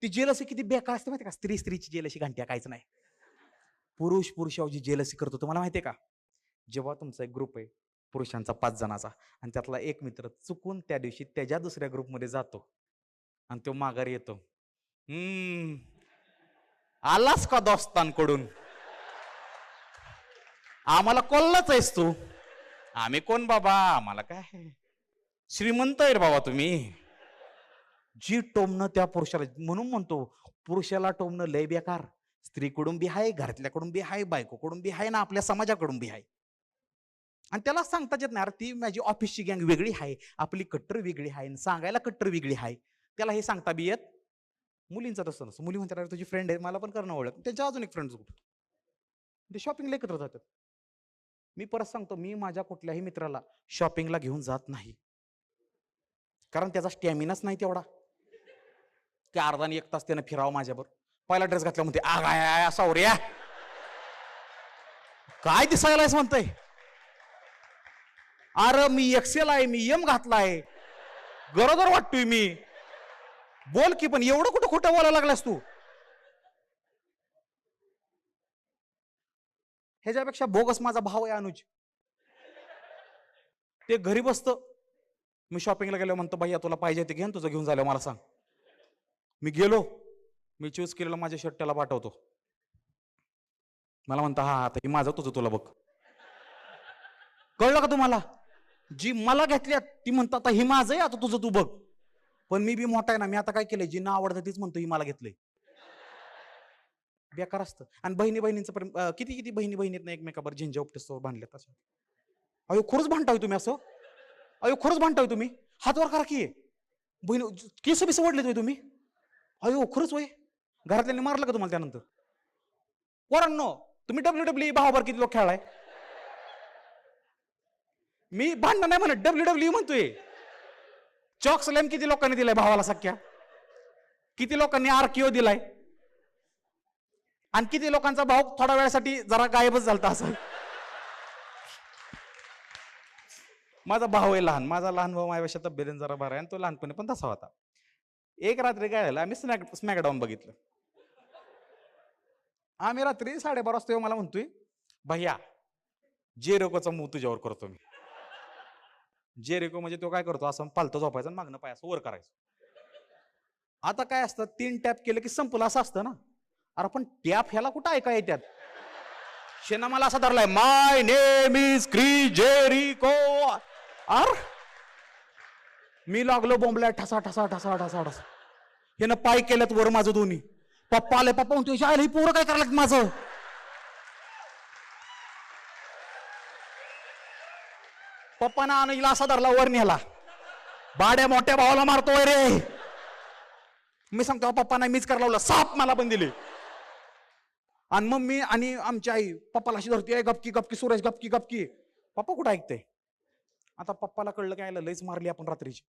[SPEAKER 3] ती जेलसी किती बेकार असते माहिती का? स्त्रीची जेलसी घंट्या काहीच नाही. पुरुष पुरुषावरची जेलसी करतो तुम्हाला माहितीये का? जेव्हा तुमचा एक ग्रुप आहे पुरुषांचा 5 जणांचा, आणि त्यातला एक मित्र चुकून त्या दिवशी त्याच्या दुसऱ्या ग्रुपमध्ये जातो आणि तो माघारी येतो, आलास का दोस्तांकडून? आम्हाला कोल्लाच आहेस तू. आम्ही कोण बाबा, आम्हाला काय, श्रीमंत आहे बाबा तुम्ही. जी टोमणं त्या पुरुषाला, म्हणून म्हणतो पुरुषाला टोमणं लय बेकार. स्त्रीकडून बी हाय, घरातल्याकडून बी हाय, बायकोकडून बी हाय, ना आपल्या समाजाकडून बी हाय. आणि त्याला सांगताच येत नाही, अरे ती माझी ऑफिसची गँग वेगळी आहे, आपली कट्टर वेगळी आहे, सांगायला कट्टर वेगळी आहे. त्याला हे सांगता बी येत. मुलींचं तसं नसतं. मुली म्हणतात अरे तुझी फ्रेंड आहे, मला पण करणं ओळख. त्यांच्या अजून एक फ्रेंड कुठं ते शॉपिंगला एकत्र जातात. मी परत सांगतो, मी माझ्या कुठल्याही मित्राला शॉपिंगला घेऊन जात नाही, कारण त्याचा स्टॅमिनाच नाही तेवढा की अर्धा आणि 1 तास त्यानं फिरावं माझ्याबरोबर. पहिला ड्रेस घातला म्हणते आगाय सावऱ्या काय दिसायलाच म्हणतंय. अरे मी एक्सेल आहे, मी एम घातलाय, गरोदर वाटतोय मी. बोल की, पण एवढं कुठं खोटं बोलायला लागलास तू? ह्याच्यापेक्षा बोगस माझा भाव आहे अनुज. ते घरी बसतं, मी शॉपिंगला गेलो, म्हणतो भैया तुला पाहिजे ते घेऊन, तुझं घेऊन झालं मला सांग. मी गेलो, मी चूज केलेलं माझ्या शर्ट त्याला पाठवतो. मला म्हणता हा आता हे माझं तुझं तुला बघ. कळलं का तुम्हाला? जी मला घेतल्यात ती म्हणतात आता ही माझं आहे, आता तुझं तू बघ. पण मी बी मोठा आहे ना, मी आता काय केलंय, जी ना आवडतं तीच म्हणतो ही मला घेतलंय. बेकार असतं. आणि बहिणी बहिणींचं प्रेम, किती किती बहिणी बहिणीत ना एकमेकाबर झिंजा उपटस्तोवर भांडल्यात अशा. अयो खरंच भांडताय तुम्ही असं? अयो खरंच भांडताय तुम्ही? हात वर करा की. बहीण केस बिस ओढले तुम्ही? अयो खरंच वय? घरातल्यांनी मारलं का तुम्हाला त्यानंतर? पोरांनो, तुम्ही WWE भावाबर किती लोक खेळलाय? मी भांडण नाही म्हणत, WWE म्हणतोय. चॉक स्लॅम किती लोकांनी दिलाय भावाला सख्या? किती लोकांनी आरकीओ दिलाय? आणि किती लोकांचा भाव थोड्या वेळासाठी जरा गायबच झालता असं. माझा भाऊ आहे लहान, माझा लहान भाऊ माझ्यापेक्षा तब्येतीने जरा बरा आहे, आणि तो लहानपणी पण तसा होता. एक रात्री काय झालं, आम्ही स्मॅकडाऊन बघितलं. आम्ही रात्री 12:30 वाजता मला म्हणतोय भैया जेरिकोचा मूव तुझ्यावर करतो मी. जेरिको म्हणजे तो काय करतो, असं पालतं झोपायचं आणि मागणं पाय असं वर करायचं. आता काय असतं, 3 टॅप केलं की संपलं असं असतं ना. अरे पण टॅप ह्याला कुठं ऐका येतात? शेना मला असा धरलाय, माय नेम इज क्रिस जेरिको. अर मी लागलो बोंबल्या, ठसा ठसा ठसा ठसा ठसा. यानं पाय केल्यात वर माझं दोन्ही. पप्पा आले, पप्पा म्हणतो ही पोरं काय करायला माझं? पप्पाना आणला असा धरला, वर नेला. बाड्या मोठ्या भावाला मारतोय रे. मी सांगतो पप्पा नाही, मीच करायला लावला. साप मला पण दिले. आणि मम्मी आणि आमची आई पप्पाला अशी धरते, गपकी गपकी सुरेश गपकी गपकी. पप्पा कुठं ऐकते? आता पप्पाला कळलं काय, लयच मारली आपण रात्रीची,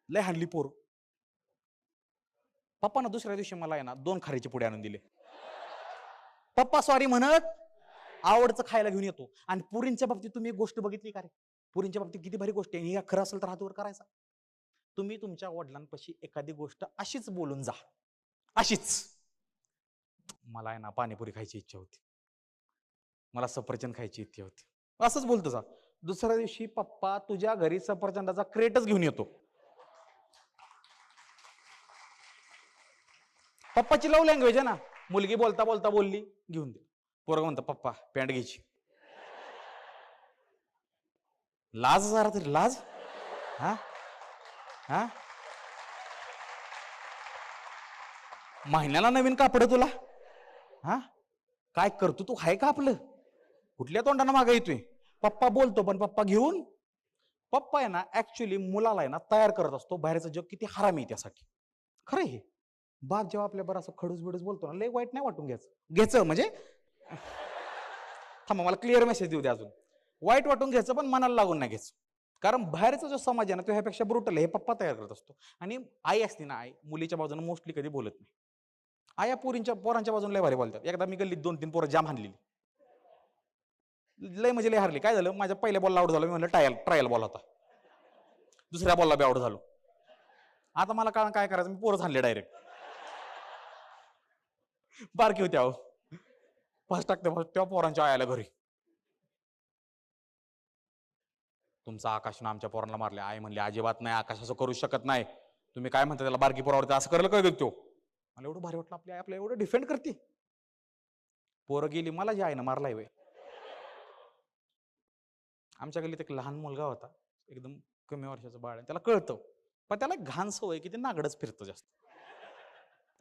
[SPEAKER 3] लय हाणली पोर. पप्पानं दुसऱ्या दिवशी मला आहे ना 2 खारीचे पुढे आणून दिले. पप्पा सॉरी म्हणत आवडचं खायला घेऊन येतो. आणि पुरींच्या बाबतीत तुम्ही एक गोष्ट बघितली का रे? पुरींच्या बाबतीत किती भारी गोष्ट आहे. खरं असेल तर हातवर करायचा. तुम्ही तुमच्या वडिलांपाशी एखादी गोष्ट अशीच बोलून जा, अशीच, मला आहे ना पाणीपुरी खायची इच्छा होती, मला सफरचंद खायची इच्छा होती, असंच बोलतो जा. दुसऱ्या दिवशी पप्पा तुझ्या घरी सफरचंदाचा क्रेटच घेऊन येतो. पप्पाची लव्ह लँग्वेज आहे ना. मुलगी बोलता बोलता बोलली, घेऊन दे. पोरग म्हणतो पप्पा पॅन्ट घ्यायची. लाज जरा तरी लाज. हा हा महिन्याला नवीन कापड तुला? हा काय करतो तू? हाय का आपलं? कुठल्या तोंडानं मागे येतोय? पप्पा बोलतो पण पप्पा घेऊन. पप्पा आहे ना ऍक्च्युली मुलाला आहे ना तयार करत असतो. बाहेरचं जग किती हरामी आहे त्यासाठी. खरं हे बाप जेव्हा आपल्या बरं असं खडूस बिडूस बोलतो ना, लय वाईट नाही वाटून घ्यायचं म्हणजे थांबा मला क्लिअर मेसेज देऊ द्या. अजून वाईट वाटून घ्यायचं पण मनाला लागून नाही घ्यायचं. कारण बाहेरचा जो समाज आहे ना तो ह्यापेक्षा ब्रुटल आहे. हे पप्पा तयार करत असतो. आणि आई असते ना, आई मुलीच्या बाजूने मोस्टली कधी बोलत नाही. आया पोरांच्या बाजूने लय भारी बोलतात. एकदा मी गल्लीत 2-3 पोरं जाम हाणलेली, लय म्हणजे लय हारली. काय झालं, माझ्या पहिल्या बॉलला आउट झालो. मी म्हणलं ट्रायल बॉल होता. दुसऱ्या बॉलला बी आउट झालो. आता मला काय करायचं, मी पोरं हाणले डायरेक्ट. बारकी होत्या अहो. फास्ट टाकते तेव्हा पोरांच्या आयाला घरी, तुमचा आकाशनं आमच्या पोरांना मारले. आई म्हणले अजिबात नाही, आकाश असं करू शकत नाही. तुम्ही काय म्हणता त्याला, बारकी पोरावरती असं करायला काय देतो? मला एवढं भारी वाटलं, आपली आई आपल्या एवढं डिफेंड करते. पोरं गेली, मला जी आईनं मारलाय वे. आमच्या गल्लीत एक लहान मुलगा होता, एकदम कमी वर्षाचं बाळ आहे. त्याला कळतं, पण त्याला घाण सवय की ते नागडच फिरतं जास्त.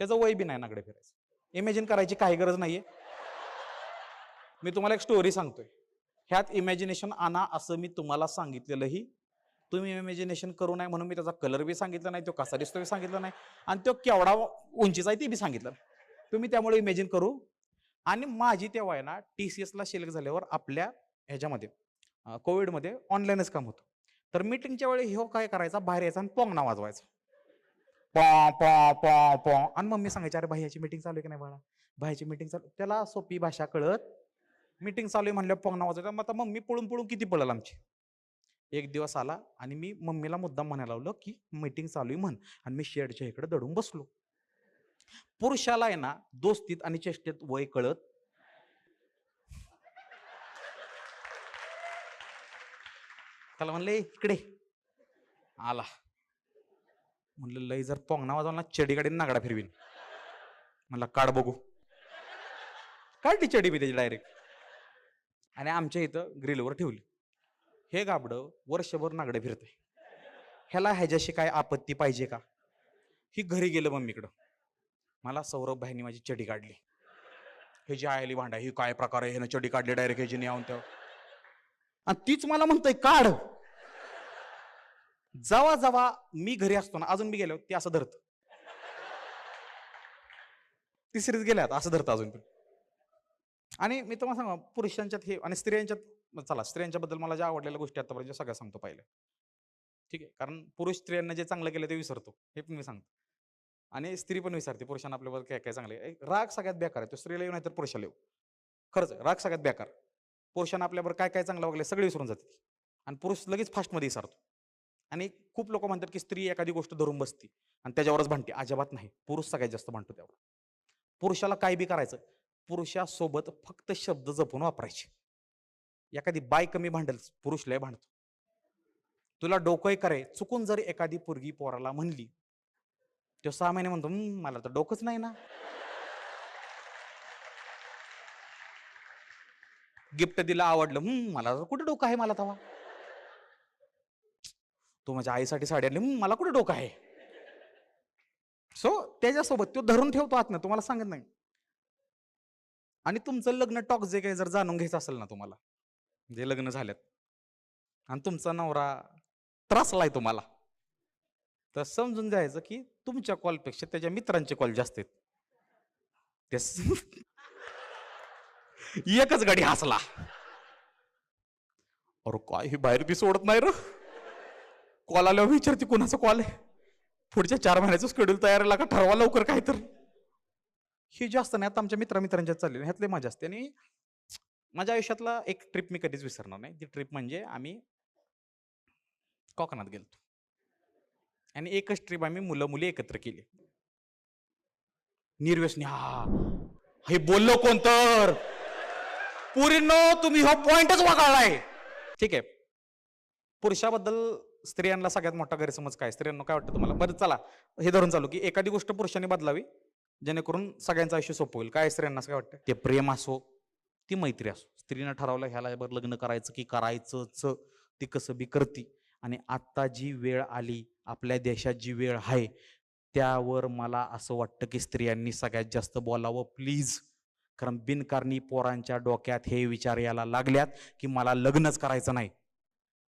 [SPEAKER 3] त्याचं वय बी नाही नागडे फिरायचं. इमॅजिन करायची काही गरज नाहीये. मी तुम्हाला एक स्टोरी सांगतोय, ह्यात इमॅजिनेशन आणा असं मी तुम्हाला सांगितलेलंही. तुम्ही इमॅजिनेशन करू नये म्हणून मी त्याचा कलर बी सांगितला नाही, तो कसा दिसतो बी सांगितलं नाही, आणि तो केवढा उंचीचा आहे ते बी सांगितलं. तुम्ही त्यामुळे इमॅजिन करू. आणि माझी तेव्हा आहे ना TCS ला सिलेक्ट झाल्यावर आपल्या ह्याच्यामध्ये कोविडमध्ये ऑनलाईनच काम होतं. तर मीटिंगच्या वेळी ह्यो काय करायचा, बाहेर यायचा आणि पोंगणा वाजवायचा. पॉ पॉ पॉ पॉ. आणि मम्मी सांगायची अरे भाईची मीटिंग चालू आहे की नाही बाळा, भाईची मीटिंग चालू. त्याला सोपी भाषा कळत, मीटिंग चालू आहे म्हणलं पोंगणा वाजवायचा. मग आता मम्मी पळून पळून किती पळल आमची. एक दिवस आला आणि मी मम्मीला मुद्दाम म्हणायला लावलं की मीटिंग चालू आहे म्हण, आणि मी शेडच्या इकडे दडून बसलो. पुरुषाला आहे ना दोस्तीत आणि चेष्टेत वय कळत. त्याला म्हणले इकडे आला. म्हणलं लय जर पोंगणा वाजवला ना चडीकडे नागडा फिरवीन. म्हणलं काढ बघू. काढली चडी बी त्याची डायरेक्ट आणि आमच्या इथं ग्रिलवर ठेवली. हे गाबडं वर्षभर नागडे फिरते. ह्याला ह्याच्याशी काय आपत्ती पाहिजे का? ही घरी गेलं मम्मीकडं. मला सौरभ भाईनी माझी चडी काढली. हे जी आयली भांडा, ही काय प्रकार आहे, ह्यानं चडी काढली डायरेक्ट ह्याची न्यावून त्या. आणि तीच मला म्हणतोय काढ. जेव्हा जेव्हा मी घरी असतो ना, अजून मी गेलो ती असं धरत. तिसरीच गेल्यात असं धरत अजून पण. आणि मी तुम्हाला सांगा पुरुषांच्यात हे आणि स्त्रियांच्यात, चला स्त्रियांच्या बद्दल मला ज्या आवडलेल्या गोष्टी आतापर्यंत सगळ्या सांगतो पहिले. ठीक आहे, कारण पुरुष स्त्रियांना जे चांगलं केलं ते विसरतो, हे पण मी सांगतो. आणि स्त्री पण विसरते पुरुषांना आपल्याबद्दल काय काय चांगले. राग सगळ्यात बेकार आहे, तो स्त्रीला येऊ नाही तर पुरुषाला येऊ. खरंच राग सगळ्यात बेकार. पुरुषांना आपल्याबरोबर काय काय चांगलं वागले सगळे विसरून जाते आणि पुरुष लगेच फास्टमध्ये विसरतो. आणि खूप लोक म्हणतात की स्त्री एखादी गोष्ट धरून बसती आणि त्याच्यावरच भांडते. अजिबात नाही, पुरुष सगळ्यात जास्त भांडतो त्यावर. पुरुषाला काय बी करायचं, पुरुषासोबत फक्त शब्द जपून वापरायचे. एखादी बाय कमी भांडल, पुरुष लय भांडतो. तुला डोकंही करे, चुकून जर एखादी पोरगी पोराला म्हणली, तो 6 महिने म्हणतो मला तर डोकंच नाही ना. गिफ्ट दिलं आवडलं, मला तर कुठे डोकं आहे मला तवा. तो माझ्या आईसाठी साडी आणली, मला कुठे डोकं आहे. सो त्याच्यासोबत तो धरून ठेवतो आतनं, तुम्हाला सांगत नाही. आणि तुमचं लग्न टॉक जे काही जर जाणून घ्यायचं असेल ना तुम्हाला, जे लग्न झाल्यात आणि तुमचा नवरा त्रासलाय तुम्हाला, तर समजून जायचं की तुमच्या कॉलपेक्षा त्याच्या मित्रांचे कॉल जास्त आहेत. एकच गाडी हसला, अरे काय ही बाहेर बी सोडत नाही र. कॉल आल्यावर विचारते कोणाचा कॉल आहे, पुढच्या 4 महिन्याचं शेड्यूल तयार आहे का, ठरवा लवकर काय तर. हे जास्त नाही, आता आमच्या मित्रांच्यात चाललेलं ह्यातले मजा असते. आणि माझ्या आयुष्यातला एक ट्रिप मी कधीच विसरणार नाही. ती ट्रिप म्हणजे आम्ही कोकणात गेलतो आणि एकच ट्रिप आम्ही मुलं मुली एकत्र केली. निर्व्यसनी. हा हे बोललो कोण तर, पुरीनो तुम्ही हा पॉइंटच वगळलाय. ठीक आहे, पुरुषाबद्दल स्त्रियांना सगळ्यात मोठा गैरसमज काय, स्त्रियांना काय वाटतं तुम्हाला? बरं चला हे धरून चालू की एखादी गोष्ट पुरुषांनी बदलावी जेणेकरून सगळ्यांचं आयुष्य सोपं होईल. काय स्त्रियांना काय वाटतं? ते प्रेम असो, ती मैत्री असो, स्त्रीनं ठरवलं ह्याला बरं लग्न करायचं की करायचंच, ती कसं बी करती. आणि आता जी वेळ आली, आपल्या देशात जी वेळ आहे, त्यावर मला असं वाटतं की स्त्रियांनी सगळ्यात जास्त बोलावं प्लीज. कारण बिनकारणी पोरांच्या डोक्यात हे विचार यायला लागल्यात की मला लग्नच करायचं नाही.